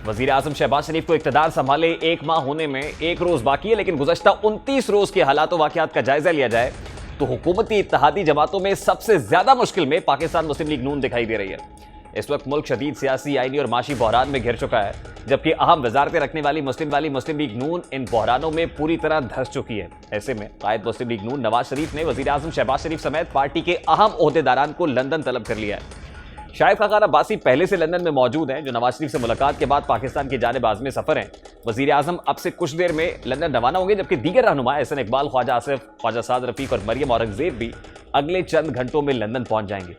वजीर आजम शहबाज शरीफ को इक्तदार संभाले 1 माह होने में 1 रोज बाकी है, लेकिन गुज़श्ता 29 रोज के हालात व वाक़यात का जायजा लिया जाए तो हुकूमती इत्तेहादी जमातों में सबसे ज्यादा मुश्किल में पाकिस्तान मुस्लिम लीग नून दिखाई दे रही है। इस वक्त मुल्क शदीद सियासी, आईनी और माशी बहरान में घिर चुका है, जबकि अहम वजारतें रखने वाली मुस्लिम लीग नून इन बहरानों में पूरी तरह धंस चुकी है। ऐसे में कायद मुस्लिम लीग नून नवाज शरीफ ने वजीर आजम शहबाज शरीफ समेत पार्टी के अहम ओहदेदारान को लंदन तलब कर लिया है। शाहिद खान अब्बासी पहले से लंदन में मौजूद हैं, जो नवाज शरीफ से मुलाकात के बाद पाकिस्तान की जानिब आज़म सफ़र हैं। वजीर आजम अब से कुछ देर में लंदन रवाना होंगे, जबकि दीगर रहनुमा एहसन इकबाल, ख्वाजा आसिफ, ख्वाजा साद रफीक और मरियम औरंगजेब भी अगले चंद घंटों में लंदन पहुंच जाएंगे।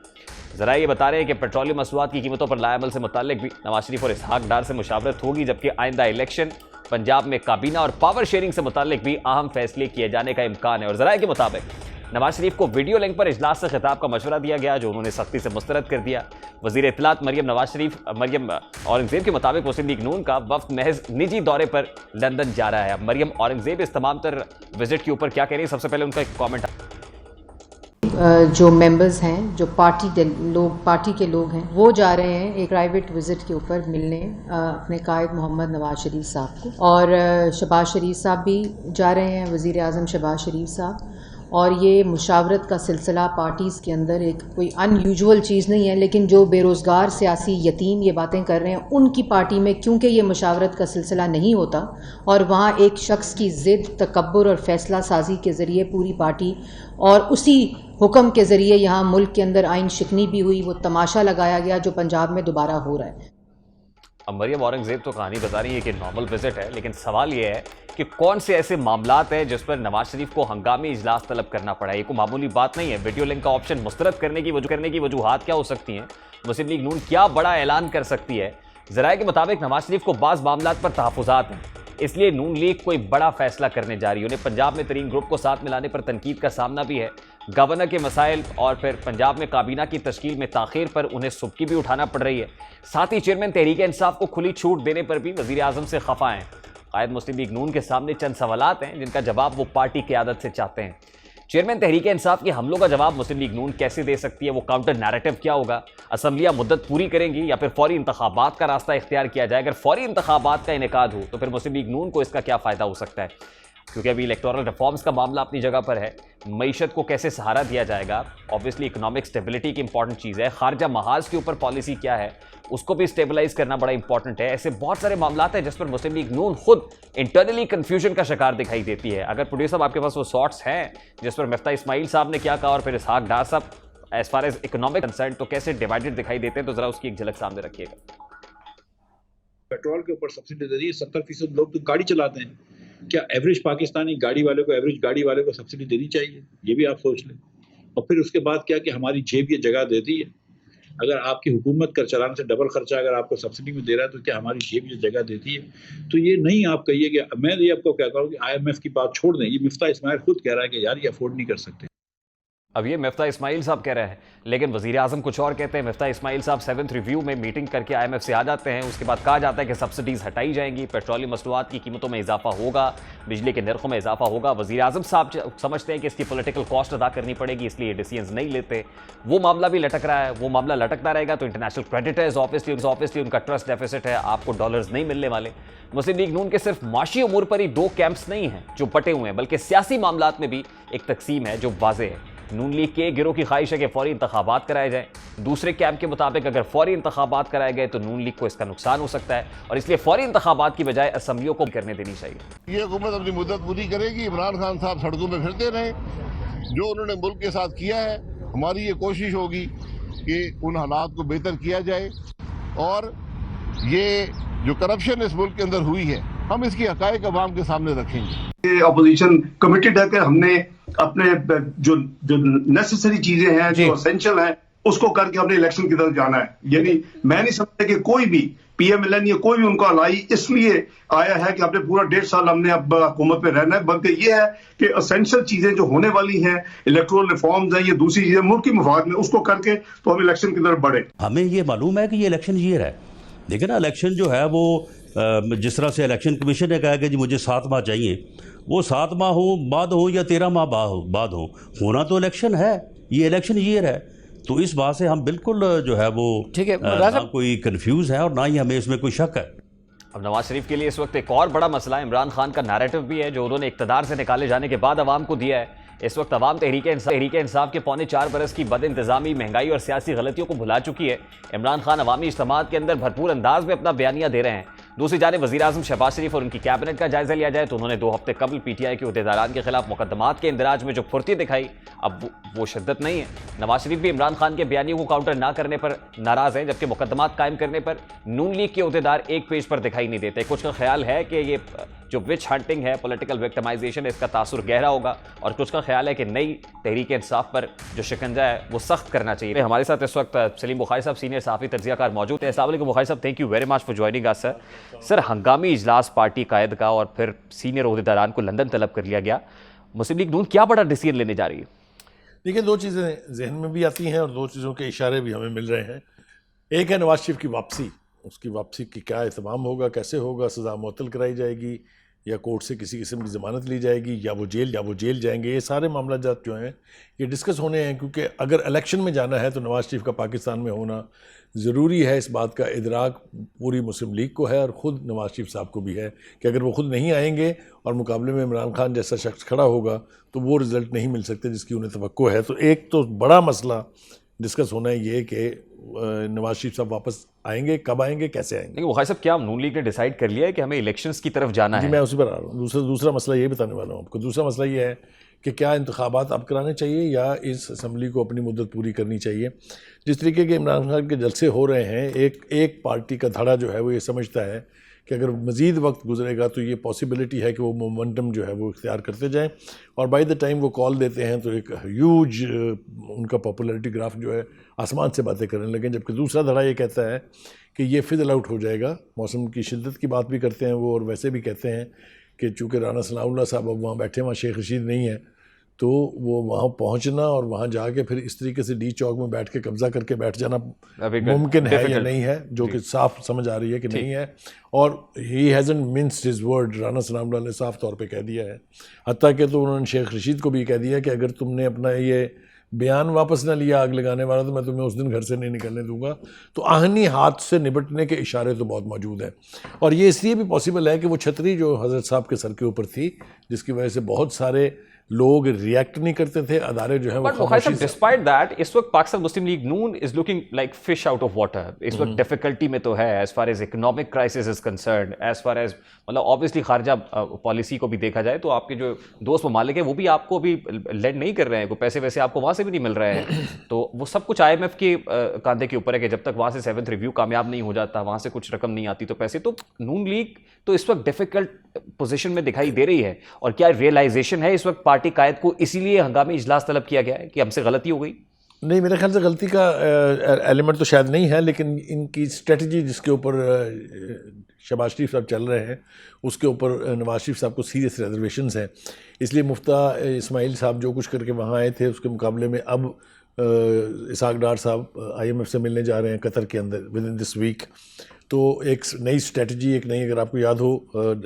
जरा ये बता रहे हैं कि पेट्रोलियम मसनूआत की कीमतों पर लाएअमल से मुताल्लिक भी नवाज शरीफ और इसहाक डार से मुशावरत होगी, जबकि आइंदा इलेक्शन, पंजाब में काबीना और पावर शेयरिंग से मुताल्लिक भी अहम फैसले किए जाने का इम्कान है। और जराए के मुताबिक नवाज शरीफ को वीडियो लिंक पर इजलास से खिताब का मशवरा दिया गया, जो उन्होंने सख्ती से मुस्तरद कर दिया। वजीर इत्तलात मरियम औरंगजेब के मुताबिक मुस्लिम लीग नून का वफ्द महज निजी दौरे पर लंदन जा रहा है। मरियम औरंगजेब इस तमाम तर विजिट के ऊपर क्या कह रही है, सबसे पहले उनका एक कॉमेंट। जो मेंबर्स हैं, जो पार्टी के लोग हैं, वो जा रहे हैं एक प्राइवेट विज़िट के ऊपर मिलने अपने कायद मोहम्मद नवाज शरीफ साहब को, और शहबाज शरीफ साहब भी जा रहे हैं, वज़ीर आज़म शहबाज शरीफ साहब। और ये मुशावरत का सिलसिला पार्टीज़ के अंदर एक कोई अनयूजुअल चीज़ नहीं है, लेकिन जो बेरोज़गार सियासी यतीम ये बातें कर रहे हैं, उनकी पार्टी में क्योंकि ये मुशावरत का सिलसिला नहीं होता और वहाँ एक शख्स की ज़िद, तकब्बुर और फ़ैसला साजी के ज़रिए पूरी पार्टी और उसी हुक्म के ज़रिए यहाँ मुल्क के अंदर आइन शिकनी भी हुई, वो तमाशा लगाया गया जो पंजाब में दोबारा हो रहा है। अब मरियम औरंगजेब तो कहानी बता रही है कि नॉर्मल विजिट है, लेकिन सवाल यह है कि कौन से ऐसे मामलात हैं जिस पर नवाज शरीफ को हंगामी इजलास तलब करना पड़ा। ये कोई मामूली बात नहीं है। वीडियो लिंक का ऑप्शन मुस्तरद करने की वजूहात क्या हो सकती हैं? मुस्लिम लीग नून क्या बड़ा ऐलान कर सकती है? जराये के मुताबिक नवाज शरीफ को बाज़ मामलात पर तहफ़्फ़ुज़ात हैं, इसलिए नून लीग कोई बड़ा फैसला करने जा रही है। उन्हें पंजाब में तरीन ग्रुप को साथ मिलाने पर तनकीद का सामना भी है। गवर्नर के मसाइल और फिर पंजाब में काबीना की तश्कील में ताख़ीर पर उन्हें सुबकी भी उठाना पड़ रही है। साथ ही चेयरमैन तहरीक इंसाफ को खुली छूट देने पर भी वज़ीर आज़म से खफा हैं। कायद मुस्लिम लीग नून के सामने चंद सवालात हैं जिनका जवाब वो पार्टी क़यादत से चाहते हैं। चेयरमैन तहरीक इंसाफ के हमलों का जवाब मुस्लिम लीग नून कैसे दे सकती है? वो काउंटर नैरेटिव क्या होगा? असम्बलियाँ मुद्दत पूरी करेंगी या फिर फौरी इंतखाबात का रास्ता इख्तियार किया जाए? अगर फौरी इंतखाबात का इनेकाद हो तो फिर मुस्लिम लीग नून को इसका क्या फ़ायदा हो सकता है? क्योंकि अभी इलेक्टोरल रिफॉर्म्स का मामला अपनी जगह पर है। मईशत को कैसे सहारा दिया जाएगा? ऑब्वियसली इकोनॉमिक स्टेबिलिटी की इंपॉर्टेंट चीज़ है। खारजा महाज के ऊपर पॉलिसी क्या है, उसको भी स्टेबलाइज करना बड़ा इंपॉर्टेंट है। ऐसे बहुत सारे मामलात हैं जिस पर मुस्लिम लीग नून खुद इंटरनली कन्फ्यूजन का शिकार दिखाई देती है। अगर प्रोड्यूसर आपके पास वो शॉर्ट्स हैं जिस पर मिफ्ता इस्माइल साहब ने क्या कहा और फिर इसहाक डार साहब as far as economic concern तो कैसे डिवाइडेड दिखाई देते हैं, तो जरा उसकी एक झलक सामने रखिएगा। पेट्रोल के ऊपर सब्सिडी दे दी है, 70% लोग तो गाड़ी चलाते हैं। क्या एवरेज पाकिस्तानी गाड़ी वाले को, एवरेज गाड़ी वाले को सब्सिडी देनी चाहिए? ये भी आप सोच लें। और फिर उसके बाद क्या कि हमारी जेब ये जगह देती है। अगर आपकी हुकूमत कर चलाने से डबल खर्चा अगर आपको सब्सिडी में दे रहा है तो क्या हमारी जेब ये जगह देती है? तो ये नहीं आप कहिए कि मैं ये आपको क्या कहूँ कि IMF की बात छोड़ दें। ये मिफ्ता इस्माइल खुद कह रहा है कि यार ये अफोर्ड नहीं कर सकते। अब ये मिफ्ता इस्माइल साहब कह रहे हैं, लेकिन वज़ीर आज़म कुछ और कहते हैं। मिफ्ता इस्माइल साहब 7th रिव्यू में मीटिंग करके IMF से आ जाते हैं। उसके बाद कहा जाता है कि सब्सिडीज़ हटाई जाएंगी, पेट्रोलियम मसनूआत की कीमतों में इजाफा होगा, बिजली के नरखों में इजाफा होगा। वज़ीर आज़म साहब समझते हैं कि इसकी पॉलिटिकल कॉस्ट अदा करनी पड़ेगी, इसलिए डिसीजंस नहीं लेते। वो मामला भी लटक रहा है। वो मामला लटकता रहेगा तो इंटरनेशनल क्रेडिटर्स ऑब्वियसली उनका ट्रस्ट डेफिसिट है, आपको डॉलर्स नहीं मिलने वाले। मुस्लिम लीग नून के सिर्फ माशी उमूर पर ही 2 कैंप्स नहीं हैं जो बटे हुए हैं, बल्कि सियासी मामलात में भी एक तकसीम है जो वाज़ेह है। नून लीग के गिरोह की ख्वाहिश है कि फौरी इंतखाबात कराए जाएं। दूसरे कैंप के मुताबिक अगर फौरी इंतखाबात कराए गए तो नून लीग को इसका नुकसान हो सकता है, और इसलिए फौरी इंतखाबात की बजाय असम्बलियों को करने देनी चाहिए। ये हुकूमत अपनी मुद्दत पूरी करेगी। इमरान खान साहब सड़कों में फिरते रहे, जो उन्होंने मुल्क के साथ किया है। हमारी ये कोशिश होगी कि उन हालात को बेहतर किया जाए, और ये जो करप्शन इस मुल्क के अंदर हुई है, हम इसकी हकायक अवाम के सामने रखेंगे। अपोजिशन कमिटेड है कि हमने अपने जो नेसेसरी चीजें हैं, जो एसेंशियल हैं, उसको करके अपने इलेक्शन की तरफ जाना है। यानी मैं नहीं समझता कि कोई भी PMLN या कोई भी उनको अलाई इसलिए आया है कि अपने पूरा 1.5 साल हमने अब हुकूमत पे रहना है, बल्कि ये है कि एसेंशियल चीजें जो होने वाली हैं, इलेक्टोरल रिफॉर्म्स हैं, ये दूसरी चीजें मुल्क की मफाद में, उसको करके तो हम इलेक्शन की तरफ बढ़े। हमें ये मालूम है कि ये इलेक्शन ईयर है, लेकिन इलेक्शन जो है वो जिस तरह से इलेक्शन कमीशन ने कहा कि जी मुझे 7 माह चाहिए, वो 7 माह हो बाद हो या 13 माह बाद हो, होना तो इलेक्शन है। ये इलेक्शन ईयर है, तो इस बात से हम बिल्कुल जो है वो ठीक है, ना कोई कंफ्यूज है और ना ही हमें इसमें कोई शक है। अब नवाज शरीफ के लिए इस वक्त एक और बड़ा मसला इमरान खान का नैरेटिव भी है जो उन्होंने इक्तदार से निकाले जाने के बाद अवाम को दिया है। इस वक्त अवाम तहरीक इंसाफ के पौने 4 बरस की बद इंतजामी, महंगाई और सियासी गलतियों को भुला चुकी है। इमरान खान अवामी इज्तिमात के अंदर भरपूर अंदाज में अपना बयानिया दे रहे हैं। दूसरी जानिब वज़ीर-ए-आज़म शहबाज शरीफ और उनकी कैबिनेट का जायजा लिया जाए तो उन्होंने 2 हफ्ते कबल पीटीआई के अहदेदारान के खिलाफ मुकदमात के इंदराज में जो फुर्ती दिखाई, अब वो शिद्दत नहीं है। नवाज शरीफ भी इमरान खान के बयानियों को काउंटर ना करने पर नाराज हैं, जबकि मुकदमात कायम करने पर नून लीग के अहदेदार एक पेज पर दिखाई नहीं देते। कुछ का ख्याल है कि ये जो विच हंटिंग है, पॉलिटिकल विक्टिमाइजेशन है, इसका तासुर गहरा होगा, और कुछ का ख्याल है कि नई तहरीक इंसाफ पर जो शिकंजा है वो सख्त करना चाहिए। हमारे साथ इस वक्त सलीम बुखारी साहब, सीनियर सहाफ़ी तज्ज़ियाकार मौजूद हैं। अस्सलाम वालेकुम बुखारी साहब, thank you very much for joining us sir. Sir, हंगामी इजलास पार्टी कायद का और फिर सीनियर अहदेदारान को लंदन तलब कर लिया गया। मुस्लिम लीग नून क्या बड़ा डिसीजन लेने जा रही है? देखिए, 2 चीज़ें जहन में भी आती हैं और 2 चीज़ों के इशारे भी हमें मिल रहे हैं। एक है नवाज शरीफ की वापसी, उसकी वापसी की क्या एहतमाम होगा, कैसे होगा, सज़ा मुअत्तल कराई जाएगी या कोर्ट से किसी किस्म की ज़मानत ली जाएगी या वो जेल जाएंगे। ये सारे मामला जात जो हैं ये डिस्कस होने हैं, क्योंकि अगर इलेक्शन में जाना है तो नवाज शरीफ का पाकिस्तान में होना ज़रूरी है। इस बात का इदराक पूरी मुस्लिम लीग को है और ख़ुद नवाज शरीफ साहब को भी है कि अगर वो ख़ुद नहीं आएंगे और मुकाबले में इमरान खान जैसा शख्स खड़ा होगा तो वो रिज़ल्ट नहीं मिल सकते जिसकी उन्हें तवक्को है। तो एक तो बड़ा मसला डिस्कस होना है ये कि नवाज शरीफ साहब वापस आएंगे, कब आएंगे, कैसे आएंगे। लेकिन बुखारी साहब, क्या नून लीग ने डिसाइड कर लिया है कि हमें इलेक्शंस की तरफ जाना है? मैं उसी पर आ रहा हूँ। दूसरा मसला ये बताने वाला हूँ आपको। दूसरा मसला ये है कि क्या इंतखाबात अब कराने चाहिए या इस असम्बली को अपनी मुद्दत पूरी करनी चाहिए। जिस तरीके के इमरान खान के जलसे हो रहे हैं, एक पार्टी का धड़ा जो है वो ये समझता है कि अगर मज़ीद वक्त गुजरेगा तो ये पॉसिबिलिटी है कि वो मोमेंटम जो है वो इख्तियार करते जाएं, और बाय द टाइम वो कॉल देते हैं तो एक ह्यूज उनका पॉपुलैरिटी ग्राफ जो है आसमान से बातें करने लगे। जबकि दूसरा धड़ा ये कहता है कि ये फिजल आउट हो जाएगा। मौसम की शिद्दत की बात भी करते हैं वो, और वैसे भी कहते हैं कि चूँकि राना सनाउल्लाह साहब अब वहाँ बैठे, वहाँ शेख रशीद नहीं है, तो वो वहाँ पहुँचना और वहाँ जाके फिर इस तरीके से डी चौक में बैठ के कब्जा करके बैठ जाना मुमकिन है या नहीं है, जो कि साफ समझ आ रही है कि नहीं है। और ही hasn't minced his word, Rana Sanaullah ने साफ तौर पे कह दिया है। हत्ता कि तो उन्होंने शेख रशीद को भी कह दिया कि अगर तुमने अपना ये बयान वापस ना लिया आग लगाने वाला तो मैं तुम्हें उस दिन घर से नहीं निकलने दूंगा। तो आहनी हाथ से निपटने के इशारे तो बहुत मौजूद हैं, और ये इसलिए भी पॉसिबल है कि वो छतरी जो हज़रत साहब के सर के ऊपर थी, जिसकी वजह से बहुत सारे लोग रिएक्ट नहीं करते थे, अदारे जो है वो खामोशी से। डिस्पाइट दैट, इस वक्त Pakistan Muslim League Noon is looking like fish out of water. इस वक्त डिफिकल्टी में तो है as far as economic crisis is concern, as far as मतलब ऑब्वियसली खारजा पॉलिसी को भी देखा जाए तो आपके जो दोस्त ममालिक हैं वो भी आपको भी लेंड नहीं कर रहे हैं, कोई पैसे वैसे आपको वहाँ से भी नहीं मिल रहे हैं। तो वो सब कुछ IMF के कांधे के ऊपर है कि जब तक वहाँ से 7th रिव्यू कामयाब नहीं हो जाता, वहाँ से कुछ रकम नहीं आती तो पैसे, तो नून लीग तो इस वक्त डिफिकल्ट पोजीशन में दिखाई दे रही है। और क्या रियलाइजेशन है इस वक्त पार्टी कायद को इसीलिए हंगामी इजलास तलब किया गया है कि हमसे गलती हो गई? नहीं, मेरे ख्याल से गलती का एलिमेंट तो शायद नहीं है, लेकिन इनकी स्ट्रेटजी जिसके ऊपर शहबाज शरीफ साहब चल रहे हैं उसके ऊपर नवाज शरीफ साहब को सीरियस रिजर्वेशंस हैं। इसलिए मुफ्ता इस्माइल साहब जो कुछ करके वहाँ आए थे उसके मुकाबले में अब इसहाक डार साहब IMF से मिलने जा रहे हैं कतर के अंदर विद इन दिस वीक। तो एक नई स्ट्रेटजी, एक नई, अगर आपको याद हो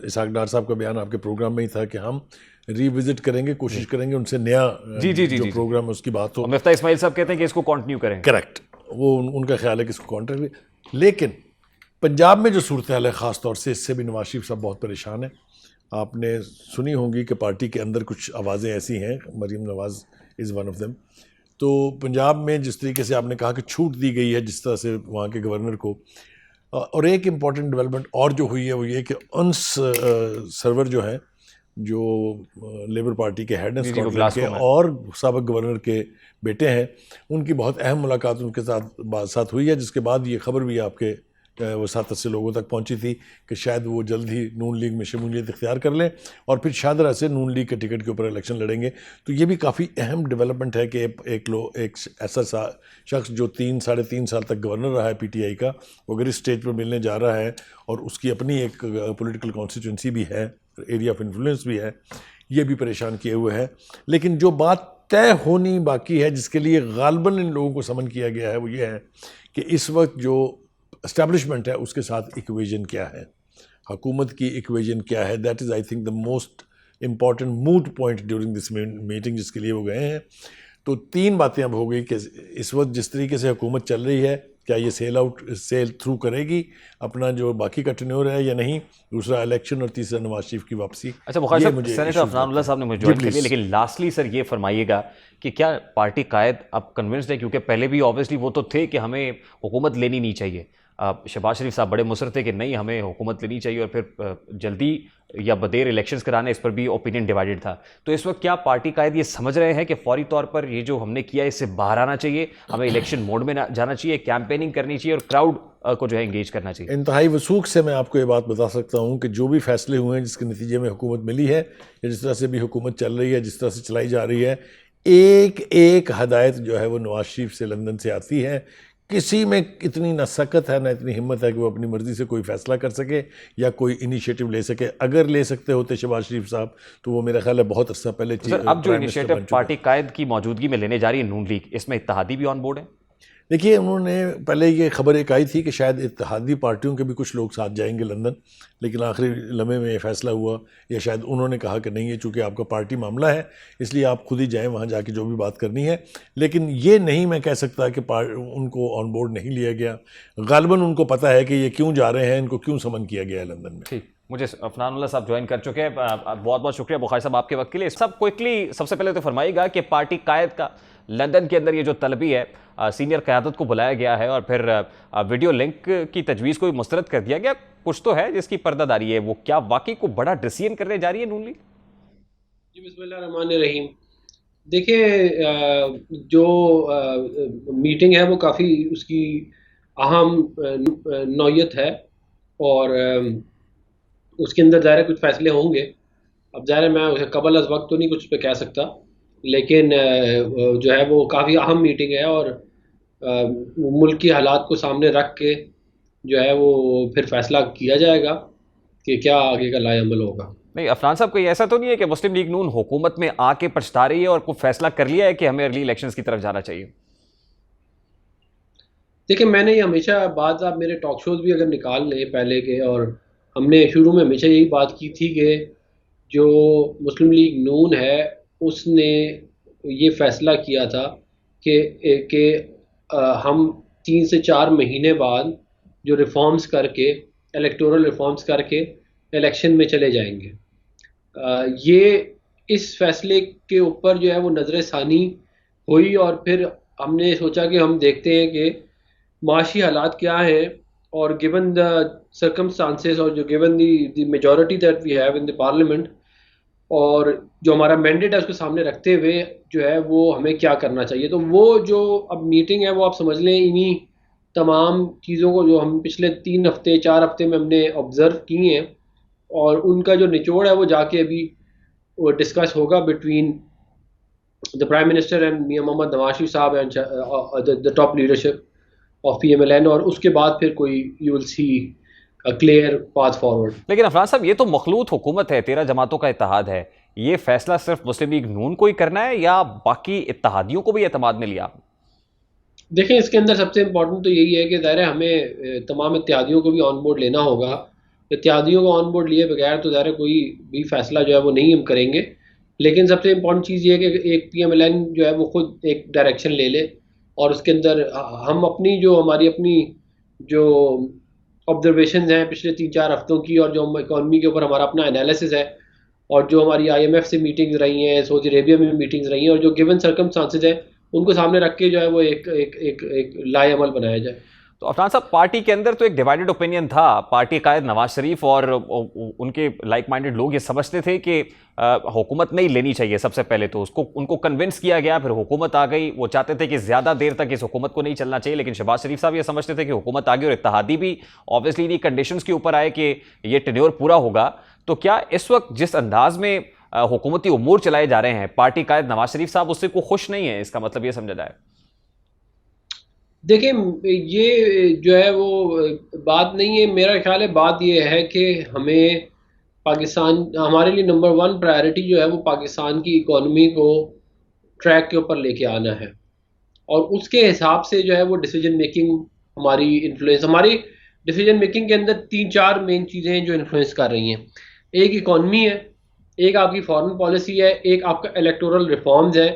इसहाक डार साहब का बयान आपके प्रोग्राम में ही था कि हम रिविजिट करेंगे, कोशिश करेंगे उनसे नया जो प्रोग्राम है उसकी बात हो। मुफ्ता इस्माइल साहब कहते हैं कि इसको कंटिन्यू करें। करेक्ट, वो उनका ख्याल है कि इसको कॉन्ट्रैक्ट। लेकिन पंजाब में जो सूरत हाल है ख़ास तौर से, इससे भी नवाज शरीफ साहब बहुत परेशान हैं। आपने सुनी होंगी कि पार्टी के अंदर कुछ आवाज़ें ऐसी हैं, मरीम नवाज़ इज़ वन ऑफ देम। तो पंजाब में जिस तरीके से आपने कहा कि छूट दी गई है जिस तरह से वहाँ के गवर्नर को, और एक इम्पॉर्टेंट डेवलपमेंट और जो हुई है वो ये कि अंस सर्वर जो है, जो लेबर पार्टी के हेड हैं स्कॉटलैंड के और साबिक गवर्नर के बेटे हैं, उनकी बहुत अहम मुलाकात उनके साथ हुई है, जिसके बाद ये खबर भी आपके वो 7-8 लोगों तक पहुंची थी कि शायद वो जल्द ही नून लीग में शमूलियत इख्तियार कर लें और फिर शादरा से नून लीग के टिकट के ऊपर इलेक्शन लड़ेंगे। तो ये भी काफ़ी अहम डेवलपमेंट है कि एक ऐसा शख्स जो 3-3.5 साल तक गवर्नर रहा है PTI का, वो अगर इस स्टेज पर मिलने जा रहा है और उसकी अपनी एक पॉलिटिकल कॉन्स्टिट्यूंसी भी है, एरिया ऑफ इन्फ्लुएंस भी है, ये भी परेशान किए हुए है। लेकिन जो बात तय होनी बाकी है, जिसके लिए गालबन इन लोगों को समन किया गया है, वो ये है कि इस वक्त जो एस्टैब्लिशमेंट है उसके साथ इक्वेजन क्या है, हुकूमत की इक्वेजन क्या है। That is I think the most important mood point during this meeting जिसके लिए वो गए हैं। तो 3 बातें अब हो गई कि इस वक्त जिस तरीके से हुकूमत चल रही है, क्या ये सेल थ्रू करेगी अपना जो बाकी का टेन्योर है या नहीं, दूसरा इलेक्शन और तीसरा नवाज शरीफ की वापसी। अच्छा बुखारी साहब, सेनेटर अफनानुल्लाह साहब ने मुझे ज्वाइन कर लिया, लेकिन लास्टली सर ये फरमाइएगा कि क्या पार्टी कायद अब कन्विंस्ड है, क्योंकि पहले भी ऑब्वियसली वो तो थे कि हमें हुकूमत लेनी नहीं चाहिए, शहबाज शरीफ साहब बड़े मुसर थे कि नहीं हमें हुकूमत लेनी चाहिए, और फिर जल्दी या बदेर इलेक्शंस कराने, इस पर भी ओपिनियन डिवाइडेड था। तो इस वक्त क्या पार्टी कायद ये समझ रहे हैं कि फौरी तौर पर ये जो हमने किया इससे बाहर आना चाहिए, हमें इलेक्शन मोड में जाना चाहिए, कैंपेनिंग करनी चाहिए और क्राउड को जो है इंगेज करना चाहिए? इंतहाई वसूख से मैं आपको ये बात बता सकता हूँ कि जो भी फैसले हुए हैं जिसके नतीजे में हुकूमत मिली है या जिस तरह से भी हुकूमत चल रही है, जिस तरह से चलाई जा रही है, एक एक हदायत जो है वो नवाज शरीफ से लंदन से आती है। किसी में इतनी ना सकत है ना इतनी हिम्मत है कि वो अपनी मर्ज़ी से कोई फ़ैसला कर सके या कोई इनिशिएटिव ले सके। अगर ले सकते होते शहबाज शरीफ साहब तो वो मेरा ख्याल है बहुत अर्सा पहले अब जो इनिशिएटिव पार्टी कायद की मौजूदगी में लेने जा रही है नून लीग, इसमें इत्तेहादी भी ऑन बोर्ड है? देखिए, उन्होंने पहले ये खबर एक आई थी कि शायद इत्तेहादी पार्टियों के भी कुछ लोग साथ जाएंगे लंदन, लेकिन आखिरी लम्हे में ये फैसला हुआ, या शायद उन्होंने कहा कि नहीं, ये चूँकि आपका पार्टी मामला है इसलिए आप खुद ही जाएं वहाँ जाके जो भी बात करनी है। लेकिन ये नहीं मैं कह सकता कि उनको ऑन बोर्ड नहीं लिया गया। गालिबन उनको पता है कि ये क्यों जा रहे हैं, इनको क्यों समन किया गया है लंदन में। ठीक, मुझे अफनानुल्लाह साहब ज्वाइन कर चुके हैं, बहुत बहुत शुक्रिया बुखारी साहब आपके वक्त के लिए। सब क्विकली सबसे पहले तो फरमाइएगा कि पार्टी कायद का लंदन के अंदर ये जो तलबी है, सीनियर क़यादत को बुलाया गया है और फिर वीडियो लिंक की तजवीज़ को भी मुस्तरद कर दिया गया, कुछ तो है जिसकी पर्दादारी है, वो क्या वाकई को बड़ा डिसीजन करने जा रही है नून लीग? जी बिस्मिल्लाहिर्रहमानिर्रहीम। देखिए, जो मीटिंग है वो काफ़ी उसकी अहम नौयत है और उसके अंदर ज़ाहिर कुछ फ़ैसले होंगे। अब ज़ाहिर मैं कबल अज़ वक्त तो नहीं कुछ पे कह सकता, लेकिन जो है वो काफ़ी अहम मीटिंग है और मुल्क की हालात को सामने रख के जो है वो फिर फैसला किया जाएगा कि क्या आगे का लाएअमल होगा। नहीं अफनान साहब, कोई ऐसा तो नहीं है कि मुस्लिम लीग नून हुकूमत में आके पछता रही है और कोई फैसला कर लिया है कि हमें अर्ली इलेक्शंस की तरफ जाना चाहिए? देखिए, मैंने ये हमेशा बात, आप मेरे टॉक शोज़ भी अगर निकाल लें पहले के, और हमने शुरू में हमेशा यही बात की थी कि जो मुस्लिम लीग नून है उसने ये फ़ैसला किया था कि हम 3 से 4 महीने बाद जो रिफ़ॉर्म्स करके, इलेक्टोरल रिफ़ॉर्म्स करके इलेक्शन में चले जाएंगे। ये इस फ़ैसले के ऊपर जो है वो नज़र सानी हुई और फिर हमने सोचा कि हम देखते हैं कि माशी हालात क्या हैं, और गिवन द सर्कमस्टांसेस और जो given the majority that we have in the parliament और जो हमारा मैंडेट है उसको सामने रखते हुए जो है वो हमें क्या करना चाहिए। तो वो जो अब मीटिंग है वो आप समझ लें इन्हीं तमाम चीज़ों को जो हम पिछले 3 हफ्ते 4 हफ्ते में हमने ऑब्ज़र्व की हैं, और उनका जो निचोड़ है वो जाके अभी वो डिस्कस होगा between the prime minister and Mian Mohammad Nawaz Sharif sahab and the top leadership of PMLN, और उसके बाद फिर कोई you will see a clear path forward. लेकिन अफराज साहब, ये तो मखलूत हुकूमत है, 13 जमातों का इत्तेहाद है, ये फैसला सिर्फ मुस्लिम लीग नून को ही करना है या बाकी इत्तेहादियों को भी एतमाद में लिया? देखिए, इसके अंदर सबसे इम्पोर्टेंट तो यही है कि ज़ाहिर है हमें तमाम इत्तेहादियों को भी ऑन बोर्ड लेना होगा। इत्तेहादियों को ऑन बोर्ड लिए बगैर तो ज़ाहिर कोई भी फैसला जो है वो नहीं हम करेंगे। लेकिन सबसे इम्पोर्टेंट चीज़ ये है कि एक PMLN जो है वो खुद एक डायरेक्शन ले ले और उसके अंदर हम अपनी जो हमारी अपनी जो ऑब्जर्वेशन हैं पिछले 3-4 हफ्तों की, और जो इकॉनमी के ऊपर हमारा अपना एनालिसिस है, और जो हमारी IMF से मीटिंग्स रही हैं, सऊदी अरेबिया में मीटिंग्स रही हैं, और जो गिवन सर्कमस्टांसेस हैं उनको सामने रख के जो है वो एक लाएअमल बनाया जाए। तो अफनान साहब, पार्टी के अंदर तो एक डिवाइडेड ओपिनियन था, पार्टी कायद नवाज शरीफ और उनके लाइक माइंडेड लोग ये समझते थे कि हुकूमत नहीं लेनी चाहिए। सबसे पहले तो उनको कन्विंस किया गया, फिर हुकूमत आ गई, वो चाहते थे कि ज़्यादा देर तक इस हुकूमत को नहीं चलना चाहिए, लेकिन शहबाज शरीफ साहब ये समझते थे कि हुकूमत आ गई और इत्तेहादी भी ऑब्वियसली इन्हीं कंडीशंस के ऊपर आए कि ये टेन्योर पूरा होगा। तो क्या इस वक्त जिस अंदाज में हुकूमती उमूर चलाए जा रहे हैं, पार्टी कायद नवाज शरीफ साहब उससे को खुश नहीं है, इसका मतलब ये समझा जाए? देखिए, ये जो है वो बात नहीं है, मेरा ख्याल है बात ये है कि हमें पाकिस्तान, हमारे लिए नंबर 1 प्रायोरिटी जो है वो पाकिस्तान की इकॉनमी को ट्रैक के ऊपर लेके आना है, और उसके हिसाब से जो है वो डिसीजन मेकिंग हमारी इन्फ्लुएंस, हमारी डिसीजन मेकिंग के अंदर 3-4 मेन चीज़ें हैं जो इन्फ्लुएंस कर रही हैं। एक इकॉनमी है, एक आपकी फॉरेन पॉलिसी है, एक आपका इलेक्टोरल रिफॉर्म्स है,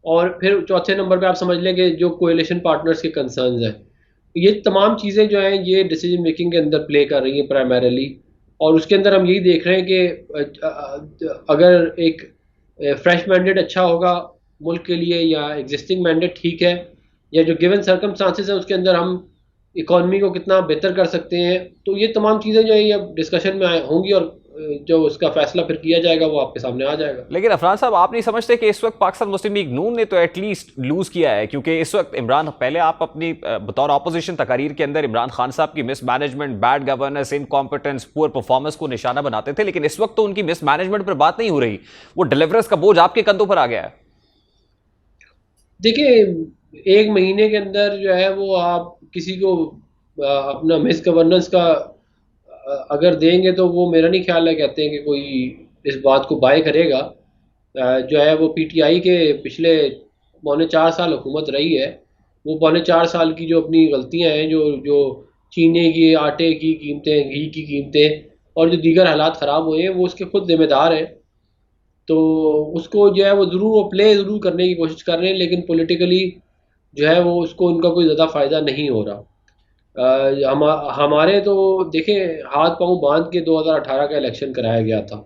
और फिर चौथे नंबर पे आप समझ लें कि जो कोएलिशन पार्टनर्स के कंसर्न्स हैं। ये तमाम चीज़ें जो हैं ये डिसीजन मेकिंग के अंदर प्ले कर रही हैं प्राइमरीली, और उसके अंदर हम यही देख रहे हैं कि अगर एक फ्रेश मैंडेट अच्छा होगा मुल्क के लिए, या एग्जिस्टिंग मैंडेट ठीक है, या जो गिवन सर्कमस्टांसेस है उसके अंदर हम इकॉनमी को कितना बेहतर कर सकते हैं, तो ये तमाम चीज़ें जो है ये अब डिस्कशन में होंगी, और जो उसका फैसला फिर किया जाएगा वो आपके सामने आ जाएगा। लेकिन अफरान साहब, आप नहीं समझते कि इस वक्त पाकिस्तान मुस्लिम लीग नून ने तो एटलीस्ट लूज किया है? क्योंकि इस वक्त इमरान, पहले आप अपनी बतौर ऑपोजिशन तकारीर के अंदर इमरान खान साहब की miss management, bad governance, incompetence, poor performance को निशाना बनाते थे, लेकिन इस वक्त तो उनकी मिस मैनेजमेंट पर बात नहीं हो रही, वो डिलीवरेंस का बोझ आपके कंधों पर आ गया है। देखिए, एक महीने के अंदर जो है वो आप किसी को अपना मिस गवर्नेंस का अगर देंगे तो वो मेरा नहीं ख्याल है कहते हैं कि कोई इस बात को बाय करेगा। जो है वो पीटीआई के पिछले पौने 4 साल हुकूमत रही है, वो पौने 4 साल की जो अपनी गलतियां हैं, जो जो चीनी की, आटे की कीमतें, घी की कीमतें और जो दीगर हालात ख़राब हुए हैं, वो उसके खुद जिम्मेदार हैं। तो उसको जो है वो ज़रूर वो प्ले ज़रूर करने की कोशिश कर रहे हैं, लेकिन पॉलिटिकली जो है वो उसको उनका कोई ज़्यादा फ़ायदा नहीं हो रहा। हमारे तो देखें, हाथ पांव बांध के 2018 का इलेक्शन कराया गया था,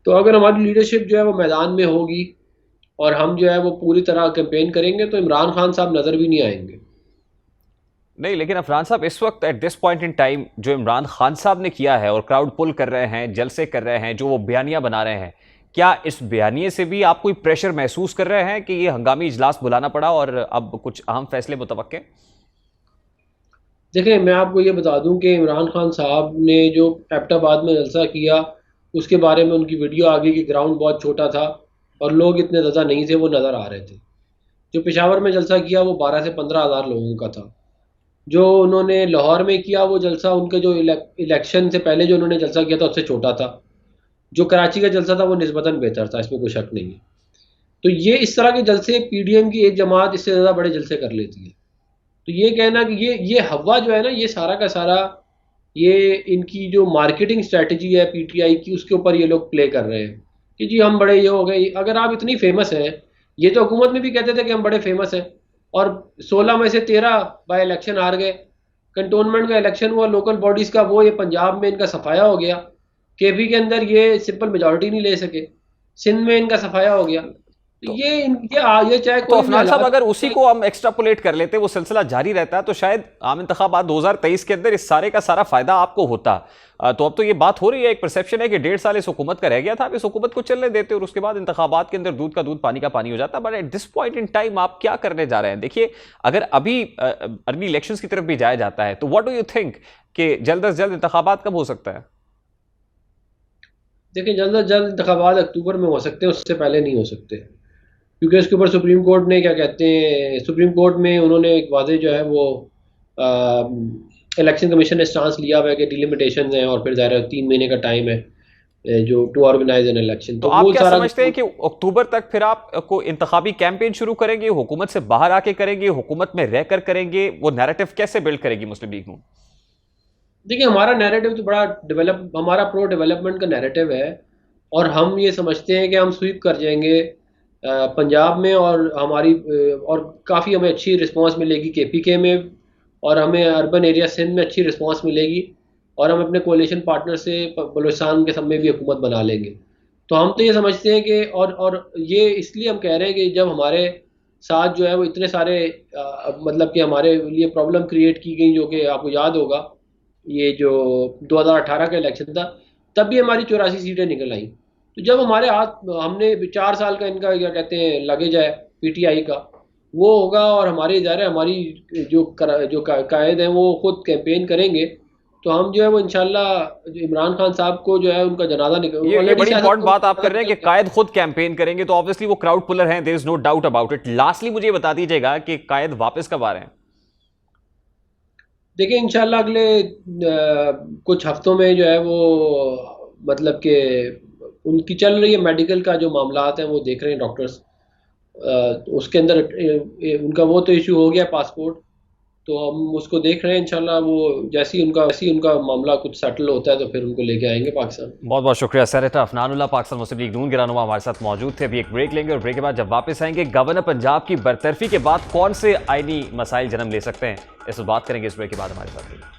तो अगर हमारी लीडरशिप जो है वो मैदान में होगी और हम जो है वो पूरी तरह कैंपेन करेंगे तो इमरान खान साहब नज़र भी नहीं आएंगे। नहीं, लेकिन अफरान साहब, इस वक्त at this point in time जो इमरान खान साहब ने किया है और क्राउड पुल कर रहे हैं, जलसे कर रहे हैं, जो वो बयानियां बना रहे हैं, क्या इस बयानिए से भी आप कोई प्रेशर महसूस कर रहे हैं कि ये हंगामी इजलास बुलाना पड़ा और अब कुछ अहम फैसले मुतवक्के? देखिए, मैं आपको ये बता दूं कि इमरान खान साहब ने जो एबटाबाद में जलसा किया, उसके बारे में उनकी वीडियो आ गई कि ग्राउंड बहुत छोटा था और लोग इतने ज़्यादा नहीं थे, वो नज़र आ रहे थे। जो पेशावर में जलसा किया वो 12 से 15 हज़ार लोगों का था। जो उन्होंने लाहौर में किया वो जलसा, उनके जो इलेक्शन से पहले जो उन्होंने जलसा किया था उससे छोटा था। जो कराची का जलसा था वो निस्बतन बेहतर था, इसमें कोई शक नहीं है। तो ये इस तरह के जलसे पीडीएम की एक जमात इससे ज़्यादा बड़े जलसे कर लेती है। तो ये कहना कि ये हवा जो है ना, ये सारा का सारा ये इनकी जो मार्केटिंग स्ट्रेटजी है पीटीआई की, उसके ऊपर ये लोग प्ले कर रहे हैं कि जी हम बड़े ये हो गए। अगर आप इतनी फेमस हैं, ये तो हुकूमत में भी कहते थे कि हम बड़े फेमस हैं, और 16 में से 13 बाय इलेक्शन हार गए। कंटोनमेंट का इलेक्शन हुआ लोकल बॉडीज़ का, वो ये पंजाब में इनका सफाया हो गया। केपी के अंदर ये सिंपल मेजॉरिटी नहीं ले सके, सिंध में इनका सफाया हो गया। तो ये चाहे तो कोई भी अफनान साहब, हालात, अगर उसी को हम एक्सट्रापोलेट कर लेते, वो सिलसिला जारी रहता, तो शायद आम इंतखाबात 2023 के अंदर इस सारे का सारा फायदा आपको होता। तो अब तो ये बात हो रही है, एक परसेप्शन है कि 1.5 साल इस हुकूमत का रह गया था, आप इस हुकूमत को चलने देते और उसके बाद इंतखाबात के अंदर दूध का दूध पानी का पानी हो जाता। But at this point in time आप क्या करने जा रहे हैं? देखिए, अगर अभी अर्ली इलेक्शंस की तरफ भी जाया जाता है, तो व्हाट डू यू थिंक कि जल्द से जल्द इंतखाबात कब हो सकता है? देखिए, जल्द से जल्द इंतखाबात अक्टूबर में हो सकते हैं, उससे पहले नहीं हो सकते, क्योंकि इसके ऊपर सुप्रीम कोर्ट ने क्या कहते हैं, सुप्रीम कोर्ट में उन्होंने एक वादे जो है वो इलेक्शन कमीशन ने स्टांस लिया हुआ है कि डिलिमिटेशन है, और फिर ज़ाहिर 3 महीने का टाइम है जो टू ऑर्गेनाइज एन इलेक्शन। तो आप क्या समझते हैं कि अक्टूबर तक फिर आप को इंतखाबी कैंपेन शुरू करेंगे, हुकूमत से बाहर आके करेंगे, हुकूमत में रहकर करेंगे? वो नैरेटिव कैसे बिल्ड करेगी मुस्लिम लीग नून? देखिए, हमारा नैरेटिव तो बड़ा हमारा प्रो डेवलपमेंट का नैरेटिव है, और हम ये समझते हैं कि हम स्वीप कर जाएंगे पंजाब में, और हमारी और काफ़ी हमें अच्छी रिस्पांस मिलेगी केपीके में, और हमें अर्बन एरिया सिंध में अच्छी रिस्पांस मिलेगी, और हम अपने कोalition पार्टनर से बलूचिस्तान के सब में भी हुकूमत बना लेंगे। तो हम तो ये समझते हैं कि और ये इसलिए हम कह रहे हैं कि जब हमारे साथ जो है वो इतने सारे मतलब कि हमारे लिए प्रॉब्लम क्रिएट की गई, जो कि आपको याद होगा ये जो 2018 का इलेक्शन था, तब भी हमारी 84 सीटें निकल आई। तो जब हमारे हाथ हमने 4 साल का इनका क्या कहते हैं लगे जाए पीटीआई का, वो होगा, और हमारे इदारे हमारी जो कायद हैं वो खुद कैंपेन करेंगे, तो हम जो है वो इंशाल्लाह जो इमरान खान साहब को जो है उनका जनाजा निकल, ये बड़ी इंपॉर्टेंट बात आप कर रहे हैं कि कायद खुद कैंपेन करेंगे, तो ऑब्वियसली वो क्राउड पुलर हैं, there is no doubt about it. Lastly मुझे बता दीजिएगा कि कायद वापस कब आ रहे हैं? देखिए, इंशाल्लाह अगले कुछ हफ्तों में जो है वो मतलब कि उनकी चल रही है मेडिकल का जो मामलात हैं वो देख रहे हैं डॉक्टर्स। उसके अंदर उनका वो तो इशू हो गया पासपोर्ट, तो हम उसको देख रहे हैं इंशाल्लाह। वो जैसे ही उनका मामला कुछ सेटल होता है तो फिर उनको लेके आएंगे पाकिस्तान। बहुत बहुत शुक्रिया सेनेटर अफनानुल्लाह, पाकिस्तान मुस्लिम लीग नून के रहनुमा हमारे साथ मौजूद थे। अभी एक ब्रेक लेंगे और ब्रेक के बाद जब वापस आएंगे, गवर्नर पंजाब की बरतरफी के बाद कौन से आईनी मसाइल जन्म ले सकते हैं, इस पर बात करेंगे इस ब्रेक के बाद हमारे साथ भी।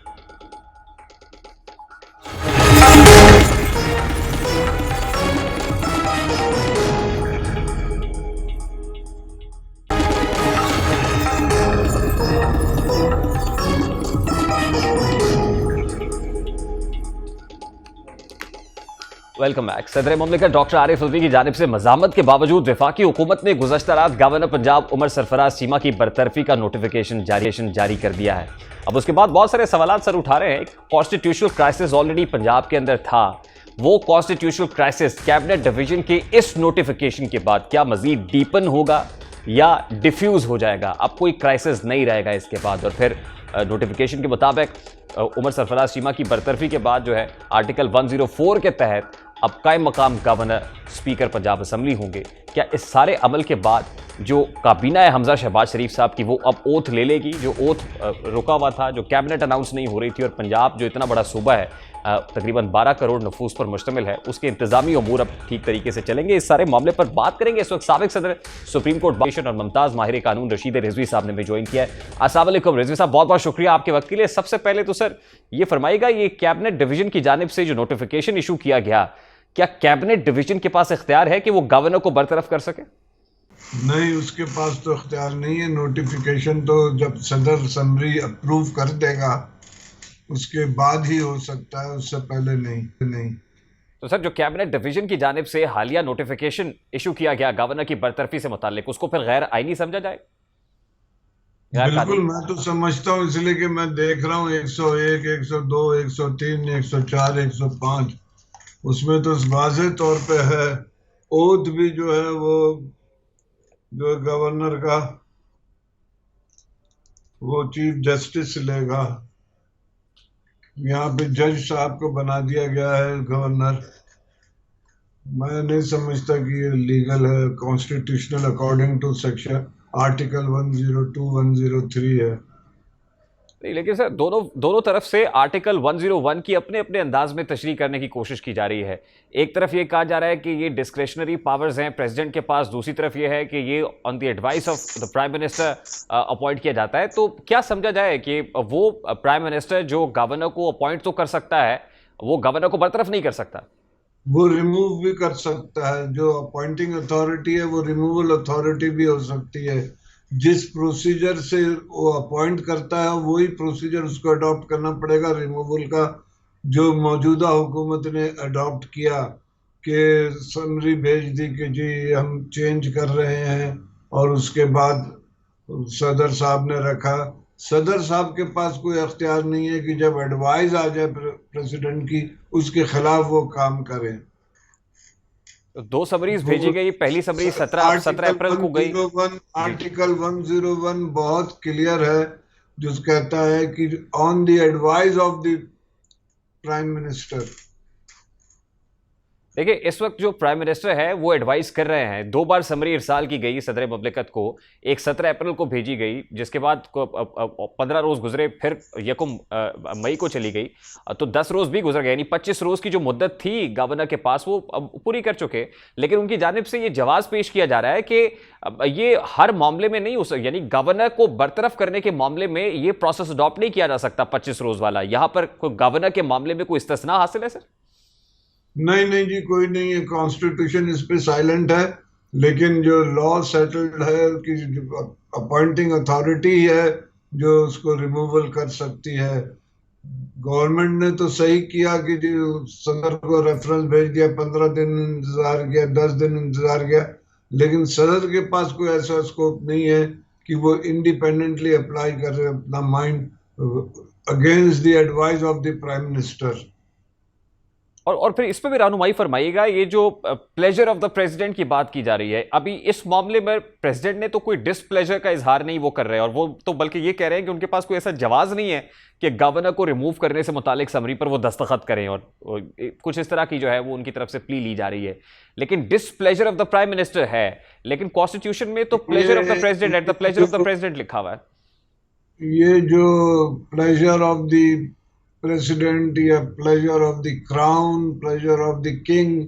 Welcome back. सदर मुमलिकत डॉक्टर आरिफ अलवी की जानिब से मज़ामत के बावजूद वफाकी हुकूमत ने गुज़श्ता रात गवर्नर पंजाब उमर सरफराज चीमा की बरतरफी का नोटिफिकेशन जारी कर दिया है। अब उसके बाद बहुत सारे सवाल सर उठा रहे हैं। कॉन्स्टिट्यूशनल क्राइसिस ऑलरेडी पंजाब के अंदर था, वो कॉन्स्टिट्यूशनल क्राइसिस कैबिनेट डिवीजन के इस नोटिफिकेशन के बाद क्या मजीद डीपन होगा या डिफ्यूज हो जाएगा? अब कोई क्राइसिस नहीं रहेगा इसके बाद। और फिर नोटिफिकेशन के मुताबिक उमर सरफराज चीमा की बरतरफी के बाद जो है आर्टिकल 104 के तहत अब कायम मकाम गवर्नर स्पीकर पंजाब असम्बली होंगे। क्या इस सारे अमल के बाद जो काबीना है हमजा शहबाज शरीफ साहब की, वो अब ओथ ले लेगी? जो ओथ रुका हुआ था, जो कैबिनेट अनाउंस नहीं हो रही थी, और पंजाब जो इतना बड़ा सूबा है, तकरीबन 12 करोड़ नफूस पर मुश्तमिल है, उसके इंतजामी अमूर अब ठीक तरीके से चलेंगे। इस सारे मामले पर बात करेंगे। इस वक्त साबिक सदर सुप्रीम कोर्ट और मुमताज़ माहिर कानून रशीद रिजवी साहब ने भी ज्वाइन किया है। अस्सलाम वालेकुम रिजवी साहब, बहुत बहुत शुक्रिया आपके वक्त के लिए। सबसे पहले तो सर ये फरमाइएगा, ये कैबिनेट डिवीजन की जानिब से जो नोटिफिकेशन इशू किया गया, क्या कैबिनेट डिवीजन के पास इख्तियार है कि वो गवर्नर को बरतरफ कर सके? नहीं, उसके पास तो इख्तियार नहीं है। नोटिफिकेशन तो जब सदर असम्बली अप्रूव कर देगा उसके बाद ही हो सकता है, उससे पहले नहीं। तो सर जो कैबिनेट डिवीजन की जानिब से हालिया नोटिफिकेशन इशू किया गया गवर्नर की बरतरफी से मुताल्लिक, उसको फिर गैर आईनी समझा जाए? बिल्कुल, मैं तो समझता हूँ, इसलिए कि मैं देख रहा हूँ 101, 102, 103, 104, 105, उसमें तो वाज़ेह तौर पे है। ओथ भी जो है वो जो गवर्नर का वो चीफ जस्टिस लेगा। यहाँ पे जज साहब को बना दिया गया है गवर्नर। मैं नहीं समझता कि ये लीगल है, constitutional according to section article 102, 103 है। नहीं, लेकिन सर दोनों तरफ से आर्टिकल 101 की अपने अपने अंदाज में तशरीह करने की कोशिश की जा रही है। एक तरफ ये कहा जा रहा है कि ये डिस्क्रेशनरी पावर्स हैं प्रेसिडेंट के पास, दूसरी तरफ ये है कि ये on the advice of the prime minister appoint किया जाता है। तो क्या समझा जाए कि वो प्राइम मिनिस्टर जो गवर्नर को अपॉइंट तो कर सकता है, वो गवर्नर को बरतरफ नहीं कर सकता? वो रिमूव भी कर सकता है। जो अपॉइंटिंग अथॉरिटी है वो रिमूवल अथॉरिटी भी हो सकती है। जिस प्रोसीजर से वो अपॉइंट करता है वही प्रोसीजर उसको अडॉप्ट करना पड़ेगा रिमूवल का, जो मौजूदा हुकूमत ने अडॉप्ट किया कि समरी भेज दी कि जी हम चेंज कर रहे हैं, और उसके बाद सदर साहब ने रखा। सदर साहब के पास कोई अख्तियार नहीं है कि जब एडवाइस आ जाए प्रेसिडेंट की उसके खिलाफ वो काम करें। दो समरीज भेजी गई, पहली समरी 17 अप्रैल को गई। आर्टिकल 101 बहुत क्लियर है, जो कहता है कि on the advice of the prime minister. देखिए, इस वक्त जो प्राइम मिनिस्टर है वो एडवाइस कर रहे हैं। 2 बार समरी इरसाल की गई सदर मुमलिकत को, एक 17 अप्रैल को भेजी गई, जिसके बाद 15 रोज़ गुजरे, फिर 1 मई को चली गई, तो 10 रोज़ भी गुजर गए, यानी 25 रोज़ की जो मुद्दत थी गवर्नर के पास वो अब पूरी कर चुके। लेकिन उनकी जानिब से ये जवाब पेश किया जा रहा है कि ये हर मामले में नहीं हो सकता, यानी गवर्नर को बरतरफ करने के मामले में ये प्रोसेस अडॉप्ट नहीं किया जा सकता 25 रोज़ वाला। यहाँ पर गवर्नर के मामले में कोई इस्तिस्ना हासिल है सर? नहीं जी, कोई नहीं है। कॉन्स्टिट्यूशन इस पे साइलेंट है, लेकिन जो लॉ सेटल्ड है कि अपॉइंटिंग अथॉरिटी है जो उसको रिमूवल कर सकती है। गवर्नमेंट ने तो सही किया कि सदर को रेफरेंस भेज दिया, 15 दिन इंतजार किया, 10 दिन इंतजार किया, लेकिन सदर के पास कोई ऐसा स्कोप नहीं है कि वो इंडिपेंडेंटली अप्लाई करे अपना mind against the advice of the prime minister. और फिर इस पर भी रहनुमाई फरमाइएगा, ये जो प्लेजर ऑफ द प्रेसिडेंट की बात की जा रही है, अभी इस मामले में प्रेसिडेंट ने तो कोई डिसप्लेजर का इजहार नहीं वो कर रहे हैं, और वो तो बल्कि ये कह रहे हैं कि उनके पास कोई ऐसा जवाज नहीं है कि गवर्नर को रिमूव करने से मुतालिक समरी पर वो दस्तखत करें, और कुछ इस तरह की जो है वो उनकी तरफ से प्ली ली जा रही है। लेकिन displeasure of the prime minister है, लेकिन कॉन्स्टिट्यूशन में तो pleasure of the president at the pleasure of the president लिखा हुआ है। ये जो प्लेजर ऑफ द प्रेसिडेंट या pleasure of the crown, pleasure of the king,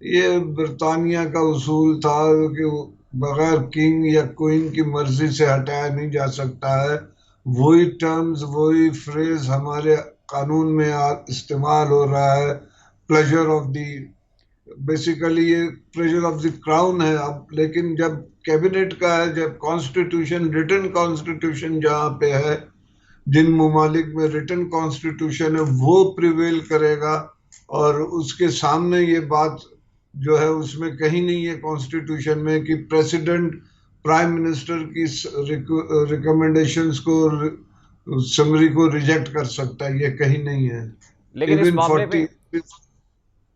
ये ब्रिटानिया का उसूल था कि बगैर किंग या क्वीन की मर्जी से हटाया नहीं जा सकता है। वही टर्म्स, वही फ्रेज हमारे कानून में इस्तेमाल हो रहा है, प्लेजर ऑफ द, बेसिकली ये प्लेजर ऑफ द क्राउन है अब। लेकिन जब कैबिनेट का है, जब कॉन्स्टिट्यूशन, रिटन कॉन्स्टिट्यूशन जहाँ पे है, जिन ममालिक में रिटन कॉन्स्टिट्यूशन है, वो प्रिवेल करेगा। और उसके सामने ये बात जो है उसमें कहीं नहीं है कॉन्स्टिट्यूशन में कि प्रेसिडेंट प्राइम मिनिस्टर की रिकमेंडेशंस को, समरी को रिजेक्ट कर सकता है, ये कहीं नहीं है। लेकिन इस Even मामले 40 में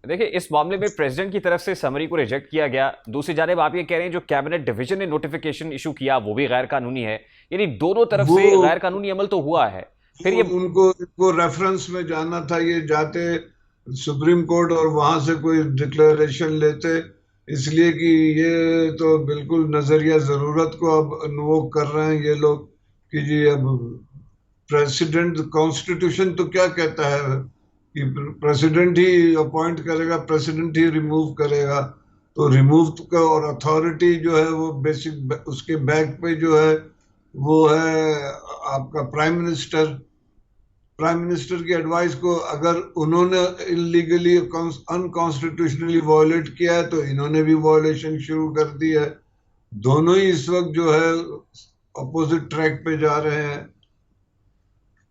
देखिए, इस मामले में प्रेसिडेंट की तरफ से समरी को रिजेक्ट किया गया। दूसरी जानिब आप ये कह रहे हैं जो कैबिनेट डिवीजन ने नोटिफिकेशन इशू किया वो भी गैर कानूनी है, यानी दोनों तरफ से वो गैर कानूनी अमल तो हुआ है। फिर ये उनको रेफरेंस में जाना था, ये जाते सुप्रीम कोर्ट और वहां से कोई डिक्लेरेशन लेते, इसलिए कि ये तो बिल्कुल नजरिया जरूरत को अब इन्वोक कर रहे हैं ये लोग कि जी अब प्रेसिडेंट, कॉन्स्टिट्यूशन तो क्या कहता है कि प्रेसिडेंट ही अपॉइंट करेगा, प्रेसिडेंट ही रिमूव करेगा। तो रिमूव का और अथॉरिटी जो है वो बेसिक उसके बैक पे जो है वो है आपका प्राइम मिनिस्टर। प्राइम मिनिस्टर की एडवाइस को अगर उन्होंने इलीगली, अनकॉन्स्टिट्यूशनली वायलेट किया है तो इन्होंने भी वायलेशन शुरू कर दी है। दोनों ही इस वक्त जो है अपोजिट ट्रैक पे जा रहे हैं।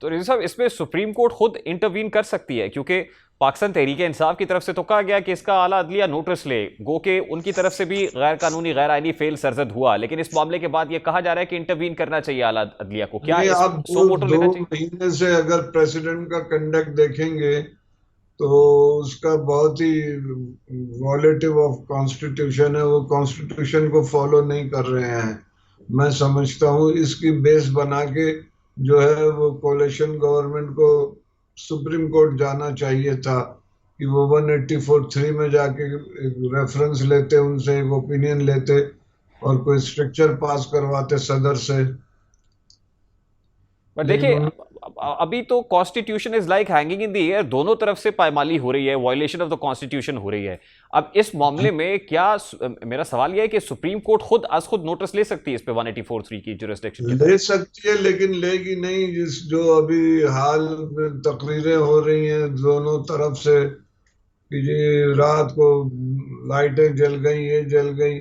तो रिजवी साहब, इसमें सुप्रीम कोर्ट खुद इंटरवीन कर सकती है, क्योंकि पाकिस्तान तहरीक इंसाफ की तरफ से तो कहा गया कि इसका आला अदलिया नोटिस ले, गो के उनकी तरफ से भी गैर कानूनी, गैर आईनी फेल सरजद हुआ, लेकिन इस मामले के बाद ये कहा जा रहा है कि इंटरवीन करना चाहिए आला अदलिया को। क्या आप सो मोटो दो लेना चाहिए? महीने से अगर प्रेसिडेंट का कंडक्ट देखेंगे तो उसका बहुत ही वॉलेटिव ऑफ कॉन्स्टिट्यूशन है, वो कॉन्स्टिट्यूशन को फॉलो नहीं कर रहे हैं। मैं समझता हूँ इसकी बेस बना के जो है वो कोalition गवर्नमेंट को सुप्रीम कोर्ट जाना चाहिए था कि वो 184(3) में जाके रेफरेंस लेते, उनसे एक ओपिनियन लेते और कोई स्ट्रक्चर पास करवाते सदर से। पर देखिए, अभी तो constitution is like hanging in the air, दोनों तरफ से पायमाली हो रही है, वायलेशन ऑफ द कॉन्स्टिट्यूशन हो रही है। अब इस मामले में क्या, मेरा सवाल यह है कि सुप्रीम कोर्ट खुद नोटिस ले सकती है इस पे 184(3) की जुरिस्डिक्शन? ले सकती है, लेकिन लेगी नहीं। जो अभी हाल में तकरीरें हो रही हैं दोनों तरफ से कि जी रात को लाइटें जल गई, ये जल गई,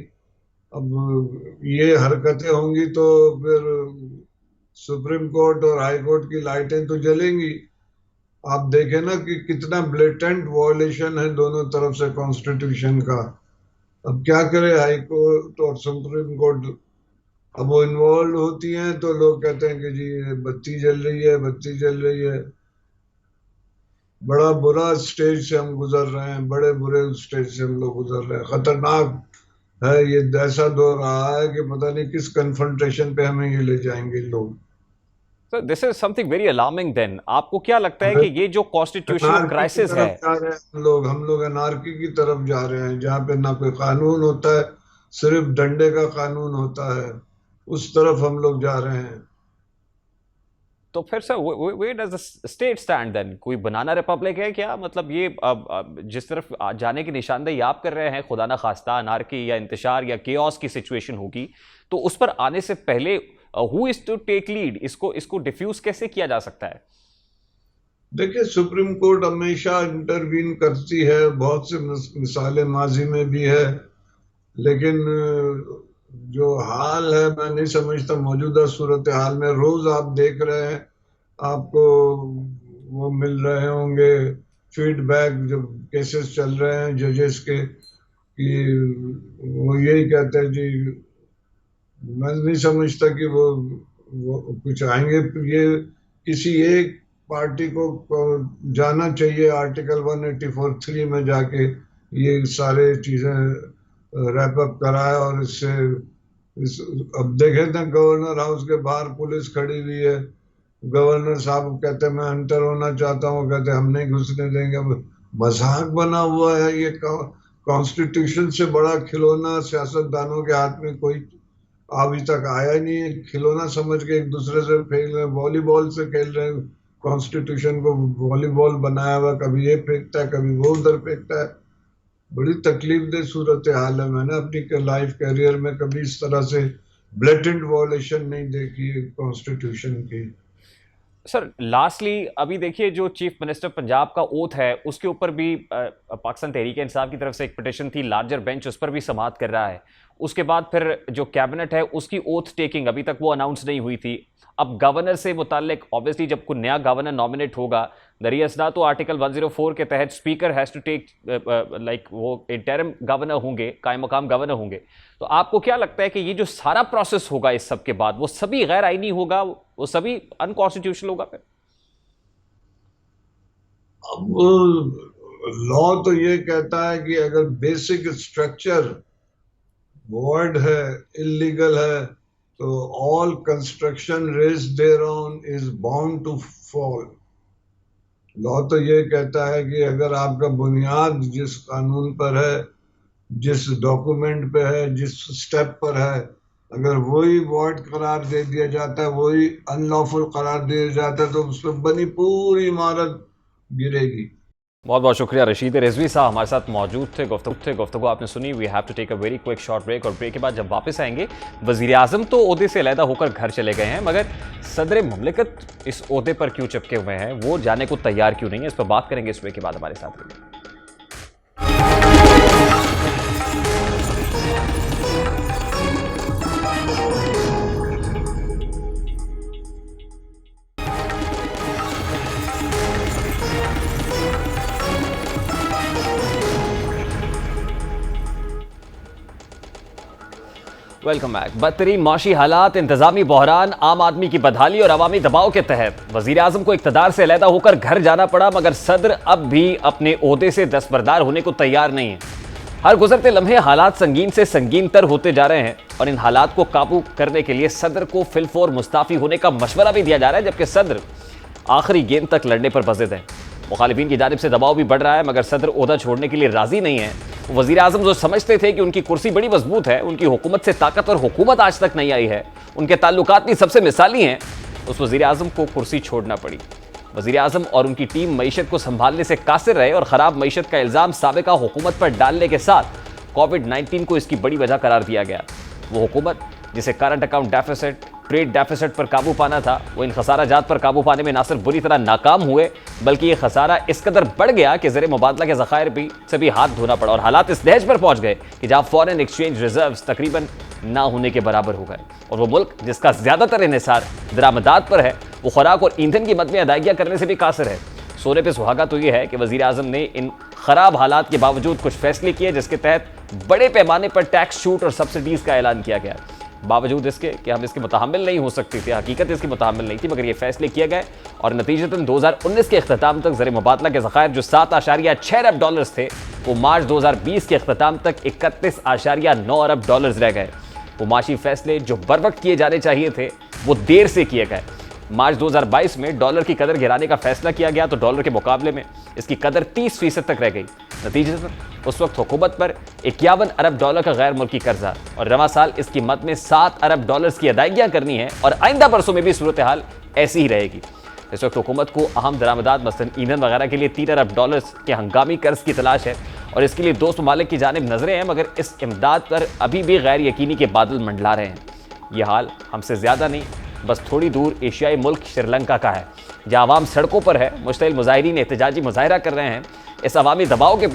अब ये हरकतें होंगी तो फिर सुप्रीम कोर्ट और हाई कोर्ट की लाइटें तो जलेंगी। आप देखें ना कि कितना ब्लेटेंट वॉयलेशन है दोनों तरफ से कॉन्स्टिट्यूशन का। अब क्या करे हाई कोर्ट और सुप्रीम कोर्ट, अब वो इन्वॉल्व होती हैं तो लोग कहते हैं कि जी बत्ती जल रही है, बत्ती जल रही है। बड़ा बुरा स्टेज से हम गुजर रहे हैं, बड़े बुरे स्टेज से हम लोग गुजर रहे हैं। खतरनाक है ये, ऐसा दौर रहा है कि पता नहीं किस कन्फ्रंटेशन पे हमें ये ले जाएंगे लोग। Sir, this is something very alarming then. आपको क्या लगता है कि ये जो कॉन्स्टिट्यूशनल क्राइसिस है, हम लोग अनार्की की तरफ जा रहे हैं, जहाँ पे ना कोई कानून होता है, सिर्फ डंडे का कानून होता है, उस तरफ हम लोग जा रहे हैं। तो फिर sir where does the state stand then? कोई बनाना रिपब्लिक है क्या? मतलब ये जिस तरफ जाने की निशानदेही आप कर रहे हैं, खुदा ना खास्ता अनार्की या इंतशार या केओस की सिचुएशन होगी, तो उस पर आने से पहले who is to take lead? इसको डिफ्यूज कैसे किया जा सकता है? देखिए, सुप्रीम कोर्ट हमेशा इंटरवीन करती है, बहुत से मिसालें माजी में भी है, लेकिन जो हाल है मैं नहीं समझता मौजूदा सूरत हाल में। रोज आप देख रहे हैं, आपको वो मिल रहे होंगे फीडबैक, जो केसेस चल रहे हैं जजेस के, कि वो यही कहते हैं जी, मैं नहीं समझता कि वो कुछ आएंगे। ये किसी एक पार्टी को जाना चाहिए आर्टिकल 184(3) में जाके ये सारे चीजें रैप अप कराए, और इससे अब देखे ना गवर्नर हाउस के बाहर पुलिस खड़ी हुई है, गवर्नर साहब कहते हैं मैं एंटर होना चाहता हूँ, कहते हम नहीं घुसने देंगे। मजाक बना हुआ है ये। कॉन्स्टिट्यूशन से बड़ा खिलौना सियासतदानों के हाथ में कोई अभी तक आया नहीं है, खिलौना समझ के एक दूसरे से खेल रहे हैं, वॉलीबॉल से खेल रहे हैं, कॉन्स्टिट्यूशन को वॉलीबॉल बनाया हुआ, कभी ये फेंकता है कभी वो उधर फेंकता है। बड़ी तकलीफदेह सूरत हाल है। मैंने अपनी लाइफ कैरियर में कभी इस तरह से ब्लेटेंट वॉलेशन नहीं देखी है कॉन्स्टिट्यूशन की। सर लास्टली अभी देखिए जो चीफ मिनिस्टर पंजाब का ओथ है उसके ऊपर भी पाकिस्तान तहरीक इंसाफ की तरफ से एक पिटिशन थी, लार्जर बेंच उस पर भी समाअत कर रहा है। उसके बाद फिर जो कैबिनेट है उसकी ओथ टेकिंग अभी तक वो अनाउंस नहीं हुई थी। अब गवर्नर से मुताल्लिक ऑब्वियसली जब कोई नया गवर्नर नॉमिनेट होगा दरियासना तो आर्टिकल 104 के तहत speaker has to take like वो इंटरिम गवर्नर होंगे, कायम मकाम गवर्नर होंगे। तो आपको क्या लगता है कि ये जो सारा प्रोसेस होगा इस सब के बाद वो सभी गैर आईनी होगा, वो सभी अनकॉन्स्टिट्यूशनल होगा? फिर अब लॉ तो ये कहता है कि अगर बेसिक स्ट्रक्चर वॉइड है, इलीगल है, तो all construction raised thereon is bound to fall. Law तो ये कहता है कि अगर आपका बुनियाद जिस कानून पर है, जिस डॉक्यूमेंट पे है, जिस स्टेप पर है, अगर वही वॉइड करार दे दिया जाता है, वही अनलॉफुल करार दिया जाता है, तो उस पर बनी पूरी इमारत गिरेगी। बहुत बहुत शुक्रिया रशीद रिजवी साहब हमारे साथ मौजूद थे, गुफ्तगू आपने सुनी। We have to take a very quick short break और ब्रेक के बाद जब वापस आएंगे वज़ीर आज़म तो ओहदे से अलहदा होकर घर चले गए हैं, मगर सदर मुमलिकत इस ओहदे पर क्यों चिपके हुए हैं, वो जाने को तैयार क्यों नहीं है, इस पर बात करेंगे इस ब्रेक के बाद। हमारे साथ रहिए। Welcome back. बदतरीन माशी हालात, इंतजामी बहरान, आम आदमी की बदहाली और अवामी दबाव के तहत वजीर आजम को इक़्तिदार से अलहदा होकर घर जाना पड़ा, मगर सदर अब भी अपने ओहदे से दस्तबरदार होने को तैयार नहीं है। हर गुजरते लम्हे हालात संगीन से संगीन तर होते जा रहे हैं और इन हालात को काबू करने के लिए सदर को फिलफौर मुस्ताफी होने का मशवरा भी दिया जा रहा है, जबकि सदर आखिरी गेंद तक लड़ने पर बज़िद है। मुखालिफिन की जानिब से दबाव भी बढ़ रहा है, मगर सदर ओहदा छोड़ने के लिए राजी नहीं है। वज़ीर आज़म जो समझते थे कि उनकी कुर्सी बड़ी मजबूत है, उनकी हुकूमत से ताकत और हुकूमत आज तक नहीं आई है, उनके ताल्लुकात भी सबसे मिसाली हैं, उस वज़ीर आज़म को कुर्सी छोड़ना पड़ी। वज़ीर आज़म और उनकी टीम मईशत को संभालने से कासिर रहे और ख़राब मईशत का इल्ज़ाम साबिका हुकूमत पर डालने के साथ कोविड-19 को इसकी बड़ी वजह करार दिया गया। वो हुकूमत जिसे current account deficit, trade deficit पर काबू पाना था, वो इन खसारा जात पर काबू पाने में ना सिर्फ बुरी तरह नाकाम हुए, बल्कि ये खसारा इस कदर बढ़ गया कि ज़र मुबादला के ज़खायर भी से भी हाथ धोना पड़ा और हालात इस दहज पर पहुंच गए कि जहां फॉरेन एक्सचेंज रिजर्व्स तकरीबन ना होने के बराबर हो गए। और वो मुल्क जिसका ज़्यादातर इन्हिसार दरामदात पर है, वो खुराक और ईंधन की मद में अदायगियाँ करने से भी कासिर है। सोने पे सुहागा तो ये है कि वज़ीर आज़म ने इन ख़राब हालात के बावजूद कुछ फैसले किए, जिसके तहत बड़े पैमाने पर टैक्स छूट और सब्सिडीज़ का ऐलान किया गया। बावजूद इसके कि हम इसके मुतहम्मिल नहीं हो सकते थे, हकीकत इसकी मुतहम्मिल नहीं थी, मगर ये फैसले किए गए और नतीजतन 2019 के अख्ताम तक ज़र मुबादला के ज़खायर जो 7.6 अरब डॉलर्स थे, वो मार्च 2020 के अख्ताम तक 31.9 अरब डॉलर्स रह गए। वो माशी फैसले जो बर वक्त किए जाने चाहिए थे, वो देर से किए गए। मार्च 2022 में डॉलर की कदर गिराने का फैसला किया गया तो डॉलर के मुकाबले में इसकी कदर 30% तक रह गई। नतीजतन उस वक्त हुकूमत पर 51 अरब डॉलर का गैर मुल्की कर्जा और रवा साल इसकी मद में 7 अरब डॉलर्स की अदायगियाँ करनी है और आइंदा बरसों में भी सूरत हाल ऐसी ही रहेगी। इस वक्त हुकूमत को अहम दरामदात मसलन ईंधन वगैरह के लिए 3 अरब डॉलर्स के हंगामी कर्ज की तलाश है और इसके लिए दोस्त ममालिक की जानिब नजरें हैं, मगर इस इमदाद पर अभी भी गैर यकीनी के बादल मंडला रहे हैं। यह हाल हमसे ज़्यादा नहीं, बस थोड़ी दूर एशियाई मुल्क श्रीलंका का है, जहाँ आवाम सड़कों पर है, मुश्तइल मुजाहिरीन एहतजाजी मुजाहरा कर रहे हैं। इस अवामी दबाव के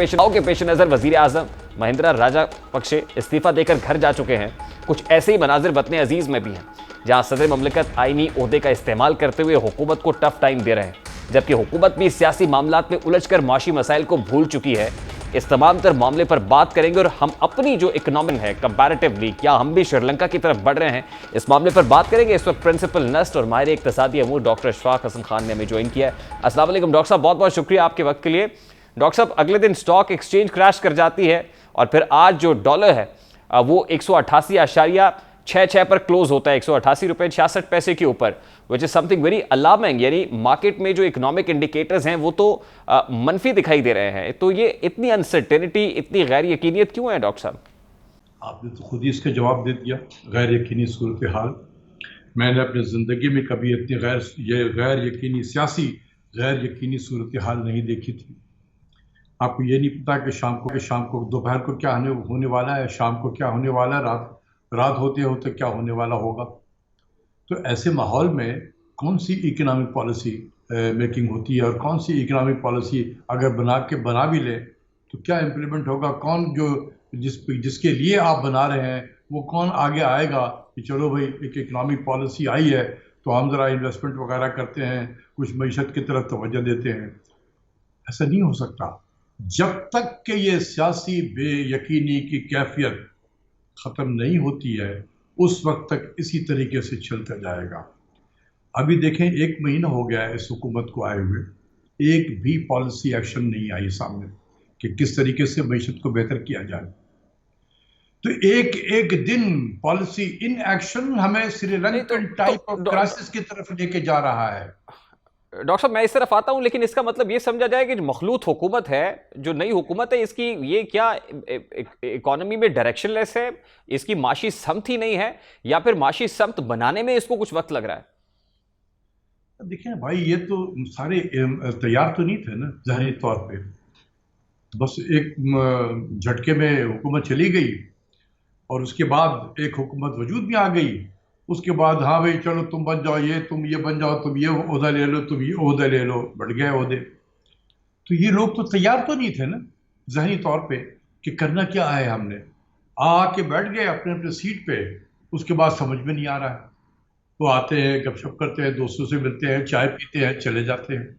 पेश नज़र वज़ीर आज़म महिंद्रा राजापक्षे इस्तीफ़ा देकर घर जा चुके हैं। कुछ ऐसे ही मनाजिर वतन अजीज़ में भी हैं, जहाँ सदर ममलिकत आइनी ओहदे का इस्तेमाल करते हुए हुकूमत को टफ टाइम दे रहे हैं, जबकि हुकूमत भी सियासी मामलात में उलझ कर माशी मसाइल को भूल चुकी है। इस तमाम तर मामले पर बात करेंगे और हम अपनी जो इकनॉमी है कंपैरेटिवली क्या हम भी श्रीलंका की तरफ बढ़ रहे हैं, इस मामले पर बात करेंगे। इस वक्त प्रिंसिपल नस्ट और माहिर इक्तिसादी अमूर डॉक्टर इशफाक हसन खान ने हमें ज्वाइन किया है। अस्सलाम वालेकुम डॉक्टर साहब, बहुत बहुत शुक्रिया आपके वक्त के लिए। डॉक्टर साहब, अगले दिन स्टॉक एक्सचेंज क्रैश कर जाती है और फिर आज जो डॉलर है वो 188.66 पर क्लोज होता है, 188.66 के ऊपर, which is something very alarming. यानी मार्केट में जो इकोनॉमिक इंडिकेटर्स हैं वो तो मनफी दिखाई दे रहे हैं। तो ये इतनी अनसर्टेनिटी, इतनी गैर यकीनियत क्यों है डॉक्टर साहब? आपने तो खुद ही इसका जवाब दे दिया, गैर यकीनी सूरत हाल। मैंने अपनी ज़िंदगी में कभी इतनी गैर यकीनी सियासी गैर यकीनी सूरत हाल नहीं देखी थी। आपको ये नहीं पता कि शाम को दोपहर को क्या होने वाला है, शाम को क्या होने वाला है, रात होते होते क्या होने वाला होगा। तो ऐसे माहौल में कौन सी इकोनॉमिक पॉलिसी मेकिंग होती है, और कौन सी इकोनॉमिक पॉलिसी अगर बना भी ले तो क्या इम्प्लीमेंट होगा, कौन जिसके लिए आप बना रहे हैं वो कौन आगे आएगा कि चलो भाई एक इकोनॉमिक पॉलिसी आई है तो हम ज़रा इन्वेस्टमेंट वगैरह करते हैं, कुछ मईशत की तरफ तवज्जो देते हैं। ऐसा नहीं हो सकता जब तक कि ये सियासी बेयकीनी की कैफियत ख़त्म नहीं होती है, उस वक्त तक इसी तरीके से चलता जाएगा। अभी देखें 1 महीना हो गया है इस हुकूमत को आए हुए, एक भी पॉलिसी एक्शन नहीं आई सामने कि किस तरीके से मईशत को बेहतर किया जाए। तो एक दिन पॉलिसी इन एक्शन हमें श्रीलंकन टाइप ऑफ क्राइसिस की तरफ लेके जा रहा है। डॉक्टर साहब, मैं इस तरफ आता हूं, लेकिन इसका मतलब ये समझा जाए कि जो मखलूत हुकूमत है, जो नई हुकूमत है, इसकी ये क्या इकोनॉमी में डायरेक्शनलेस है, इसकी माशी समत ही नहीं है, या फिर माशी समत बनाने में इसको कुछ वक्त लग रहा है? देखिए भाई, ये तो सारे तैयार तो नहीं थे ना ज़हनी तौर पे, बस एक झटके में हुकूमत चली गई और उसके बाद एक हुकूमत वजूद में आ गई। उसके बाद हाँ भाई चलो तुम बन जाओ, तुम ये बन जाओ, तुम ये ओहदा ले लो, तुम ये ओहदा ले लो, बढ़ गए ओहदे। तो ये लोग तो तैयार तो नहीं थे ना ज़हनी तौर पे कि करना क्या है। हमने आके बैठ गए अपने अपने सीट पे, उसके बाद समझ में नहीं आ रहा है। वो आते हैं, गपशप करते हैं, दोस्तों से मिलते हैं, चाय पीते हैं, चले जाते हैं।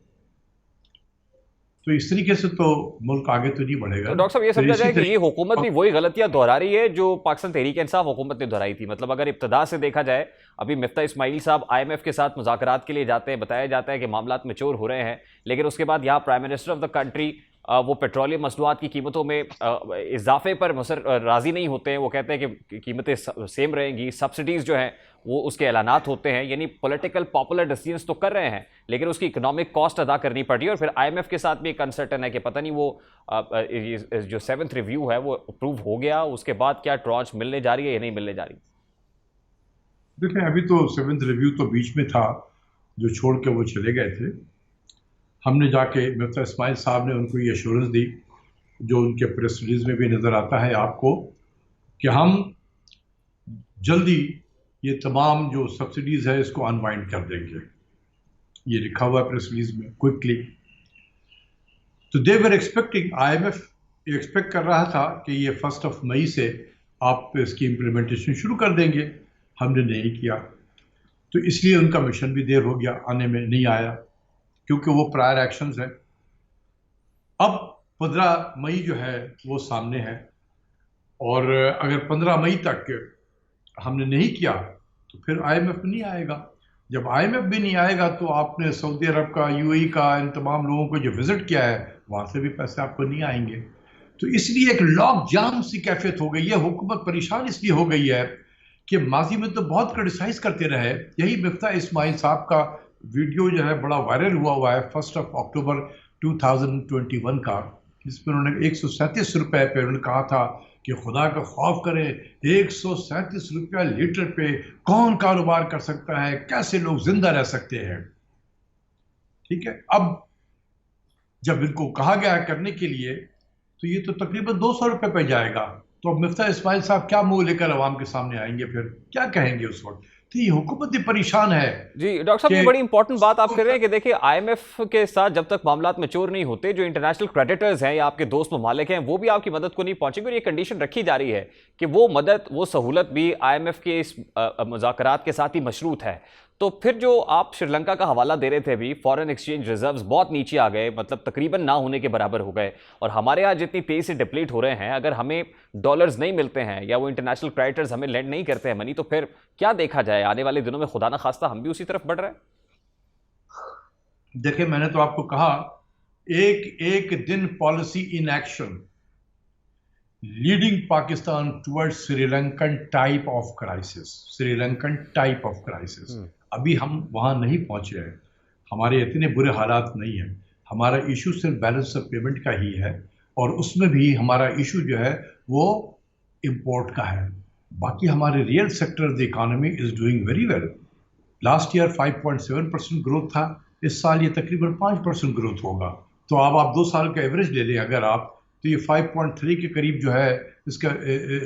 तो इस तरीके से तो मुल्क आगे तो नहीं बढ़ेगा। तो डॉक्टर साहब, ये समझा जाए कि ये हुकूमत भी वही गलतियां दोहरा रही है जो पाकिस्तान तहरीक इंसाफ हुकूमत ने दोहराई थी। मतलब अगर इब्तदा से देखा जाए, अभी मिफ्ता इस्माइल साहब IMF के साथ मुज़ाकरात के लिए जाते हैं, बताया जाता है कि मामलात मैच्योर हो रहे हैं, लेकिन उसके बाद यहाँ prime minister of the country वो पेट्रोलियम मसनूआत की कीमतों में इजाफे पर राज़ी नहीं होते हैं। वो कहते हैं कि कीमतें सेम रहेंगी, सब्सिडीज़ जो हैं वो उसके ऐलानात होते हैं, यानी पॉलिटिकल पॉपुलर डिसीजंस तो कर रहे हैं, लेकिन उसकी इकोनॉमिक कॉस्ट अदा करनी पड़ रही है। और फिर IMF के साथ भी एक अनसर्टन है कि पता नहीं वो जो 7th रिव्यू है वो अप्रूव हो गया, उसके बाद क्या ट्रॉन्च मिलने जा रही है या नहीं मिलने जा रही। देखिए, अभी तो 7th रिव्यू तो बीच में था, जो छोड़ के वो चले गए थे। हमने जाके मिफ्ता इस्माइल साहब ने उनको ये एश्योरेंस दी, जो उनके प्रेस रिलीज में भी नज़र आता है आपको, कि हम जल्दी ये तमाम जो सब्सिडीज़ है इसको अनवाइंड कर देंगे। ये लिखा हुआ है प्रेस रिलीज में, क्विकली। तो दे वर एक्सपेक्टिंग, IMF एक्सपेक्ट कर रहा था कि ये 1 मई से आप इसकी इम्प्लीमेंटेशन शुरू कर देंगे। हमने नहीं किया, तो इसलिए उनका मिशन भी देर हो गया, आने में नहीं आया, क्योंकि वो प्रायर एक्शंस हैं। अब 15 मई जो है वो सामने है, और अगर 15 मई तक हमने नहीं किया तो फिर IMF नहीं आएगा। जब IMF भी नहीं आएगा तो आपने सऊदी अरब का, UAE का, इन तमाम लोगों को जो विजिट किया है वहाँ से भी पैसे आपको नहीं आएंगे। तो इसलिए एक लॉक जाम सी कैफियत हो गई है। हुकूमत परेशान इसलिए हो गई है कि माजी में तो बहुत क्रिटिसाइज करते रहे। यही मिफ्ता इस्माइल साहब का वीडियो जो है बड़ा वायरल हुआ है 1 अक्टूबर 2021 का, जिसमें उन्होंने 137 रुपये पे उन्होंने कहा था कि खुदा का खौफ करें, 137 रुपया लीटर पे कौन कारोबार कर सकता है, कैसे लोग जिंदा रह सकते हैं। ठीक है, अब जब इनको कहा गया है करने के लिए तो ये तो तकरीबन 200 रुपये पे जाएगा। तो अब मिफ्ता इस्माइल साहब क्या मुंह लेकर अवाम के सामने आएंगे, फिर क्या कहेंगे उस वक्त। तो ये हुकूमत ही परेशान है। जी डॉक्टर साहब, ये बड़ी इंपॉर्टेंट बात आप कर रहे हैं कि देखिए IMF के साथ जब तक मामलात मैच्योर नहीं होते, जो इंटरनेशनल क्रेडिटर्स हैं या आपके दोस्त ममालिक हैं, वो भी आपकी मदद को नहीं पहुंचेंगे। और ये कंडीशन रखी जा रही है कि वो मदद, वो सहूलत भी IMF के इस मुज़ाकरात के साथ ही मशरूत है। तो फिर जो आप श्रीलंका का हवाला दे रहे थे अभी, फॉरेन एक्सचेंज रिजर्व्स बहुत नीचे आ गए, मतलब तकरीबन ना होने के बराबर हो गए, और हमारे यहाँ जितनी तेजी से डिप्लीट हो रहे हैं, अगर हमें डॉलर्स नहीं मिलते हैं या वो इंटरनेशनल क्रेडिटर्स हमें लेंड नहीं करते हैं मनी, तो फिर क्या देखा जाए आने वाले दिनों में? खुदा ना खास्ता हम भी उसी तरफ बढ़ रहे हैं। देखिए, मैंने तो आपको कहा, एक दिन policy in action leading Pakistan towards Sri Lankan type of crisis. Sri Lankan type of crisis, अभी हम वहां नहीं पहुंचे हैं। हमारे इतने बुरे हालात नहीं हैं। हमारा इशू सिर्फ बैलेंस ऑफ पेमेंट का ही है, और उसमें भी हमारा इशू जो है वो इंपोर्ट का है। बाकी हमारे real sector the economy is doing very well. Last year 5.7% growth था, इस साल ये तकरीबन 5% ग्रोथ होगा। तो अब आप 2 साल का एवरेज ले लें अगर आप, तो ये 5.3 के करीब जो है इसका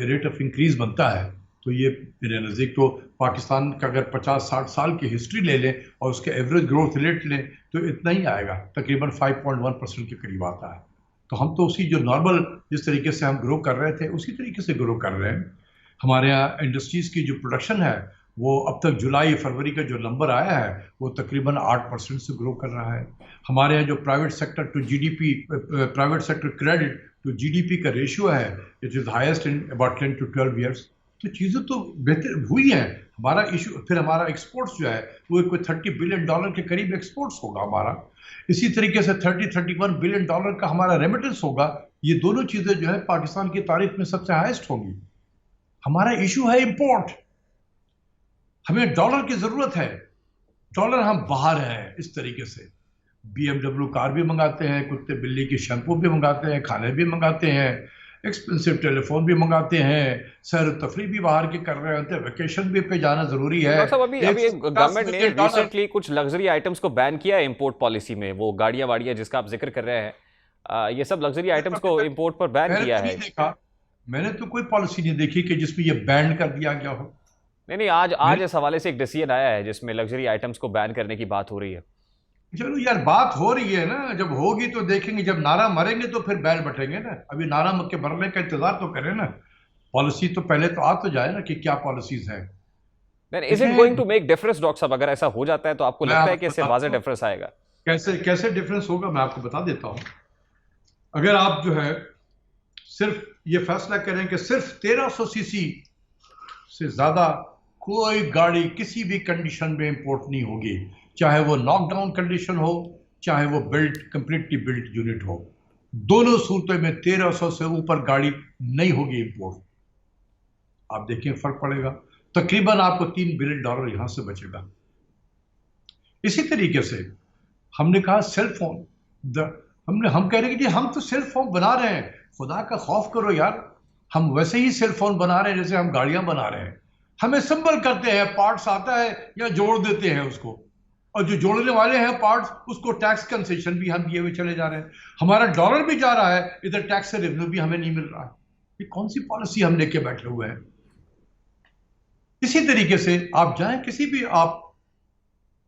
रेट ऑफ इंक्रीज बनता है। तो ये मेरे नज़दीक तो पाकिस्तान का अगर 50-60 साल की हिस्ट्री ले लें और उसके एवरेज ग्रोथ रेट लें तो इतना ही आएगा, तकरीबन 5.1% के करीब आता है। तो हम तो उसी जो नॉर्मल जिस तरीके से हम ग्रो कर रहे थे उसी तरीके से ग्रो कर रहे हैं। हमारे यहाँ इंडस्ट्रीज़ की जो प्रोडक्शन है वो अब तक जुलाई फरवरी का जो नंबर आया है वो तकरीबन 8% से ग्रो कर रहा है। हमारे यहाँ जो private sector to GDP, private sector credit to GDP का रेशियो है, it is highest in about 10 to 12 years. तो चीज़ें तो बेहतर हुई हैं। हमारा इशू फिर हमारा एक्सपोर्ट्स जो है वो कोई $30 बिलियन के करीब एक्सपोर्ट्स होगा हमारा। इसी तरीके से 30-31 बिलियन डॉलर का हमारा रेमिटेंस होगा। ये दोनों चीज़ें जो है पाकिस्तान की तारीख में सबसे हाईएस्ट होंगी। हमारा इशू है इम्पोर्ट। हमें डॉलर की ज़रूरत है, डॉलर हम बाहर हैं इस तरीके से। BMW कार भी मंगाते हैं, कुत्ते बिल्ली की शैम्पू भी मंगाते हैं, खाने भी मंगाते हैं, एक्सपेंसिव टेलीफोन भी मंगाते हैं, सैर तफरी भी बाहर के कर रहे होते हैं, वेकेशन भी पे जाना ज़रूरी है। डॉक्टर साहब, अभी गवर्नमेंट ने रिसेंटली कुछ लग्जरी आइटम्स को बैन किया है इंपोर्ट पॉलिसी में। वो गाड़ियाँ वाड़ियाँ जिसका आप जिक्र कर रहे हैं, ये सब लग्जरी आइटम्स को इंपोर्ट पर बैन किया है। मैंने तो कोई पॉलिसी नहीं देखी कि जिसमें ये बैन कर दिया गया हो। नहीं, आज इस हवाले से एक डिसीजन आया है जिसमें लग्जरी आइटम्स को बैन करने की बात हो रही है। चलो यार, बात हो रही है ना, जब होगी तो देखेंगे, जब नारा मरेंगे तो फिर बैल बटेंगे ना। अभी नारा के मरने का इंतजार तो करें ना, पॉलिसी तो पहले तो आ तो जाए ना कि क्या पॉलिसीज हैं। Is it going to make difference doctor साहब? अगर ऐसा हो जाता है तो आपको लगता है कि इससे वाज़ेह डिफरेंस आएगा? कैसे डिफरेंस होगा मैं आपको बता देता हूँ। अगर आप जो है सिर्फ ये फैसला करें कि सिर्फ 1300 सीसी से ज्यादा कोई गाड़ी किसी भी कंडीशन में इंपोर्ट नहीं होगी, चाहे वो नॉकडाउन कंडीशन हो, चाहे वो कंप्लीटली बिल्ट यूनिट हो। दोनों सूरतों में 1300 से ऊपर गाड़ी नहीं होगी इंपोर्ट। आप देखिए फर्क पड़ेगा, तकरीबन आपको $3 बिलियन यहां से बचेगा। इसी तरीके से हमने कहा सेल फोन, हम कह रहे हैं कि हम तो सेल फोन बना रहे हैं, खुदा का खौफ करो यार। हम वैसे ही सेल फोन बना रहे हैं जैसे हम गाड़ियां बना रहे हैं। हमें असेंबल करते हैं, पार्ट्स आता है या जोड़ देते हैं उसको, और जो जोड़ने वाले हैं पार्ट्स उसको टैक्स कंसेशन भी हम दिए हुए चले जा रहे हैं। हमारा डॉलर भी जा रहा है, इधर टैक्स से रेवेन्यू भी हमें नहीं मिल रहा है। ये कौन सी पॉलिसी हम लेके बैठे हुए हैं? इसी तरीके से आप जाएं किसी भी आप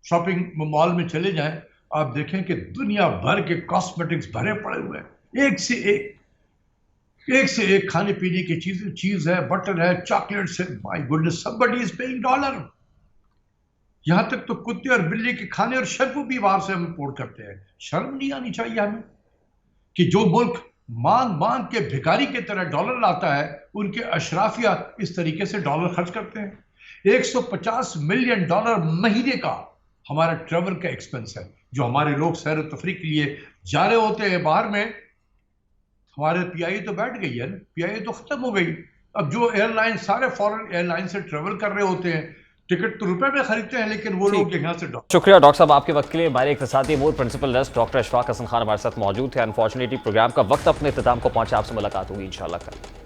शॉपिंग मॉल में चले जाएं, आप देखें कि दुनिया भर के कॉस्मेटिक्स भरे पड़े हुए हैं, एक से एक खाने पीने की चीज है, बटर है, चॉकलेट्स है। My goodness, somebody is paying dollar. यहां तक तो कुत्ते और बिल्ली के खाने और शैम्पू भी बाहर से हम इंपोर्ट करते हैं। शर्म नहीं आनी चाहिए हमें कि जो मुल्क मांग के भिखारी की तरह डॉलर लाता है, उनके अशराफिया इस तरीके से डॉलर खर्च करते हैं। $150 मिलियन महीने का हमारा ट्रेवल का एक्सपेंस है, जो हमारे लोग सैर तफरीह के लिए जा रहे होते हैं बाहर में। हमारे पीआई तो बैठ गई है ना, पीआई तो खत्म हो गई। अब जो एयरलाइन, सारे फॉरेन एयरलाइन से ट्रेवल कर रहे होते हैं, टिकट तो रुपए में खरीदते हैं, लेकिन वो लोग यहाँ से। शुक्रिया डॉक्टर साहब आपके वक्त के लिए। हमारे इक़्तिसादी अमूर principal nurse doctor Ashfaq Hasan Khan हमारे साथ मौजूद थे। अनफॉर्चुनेटली प्रोग्राम का वक्त अपने इख्तिताम को पहुंचा। आपसे मुलाकात होगी इंशाल्लाह कल।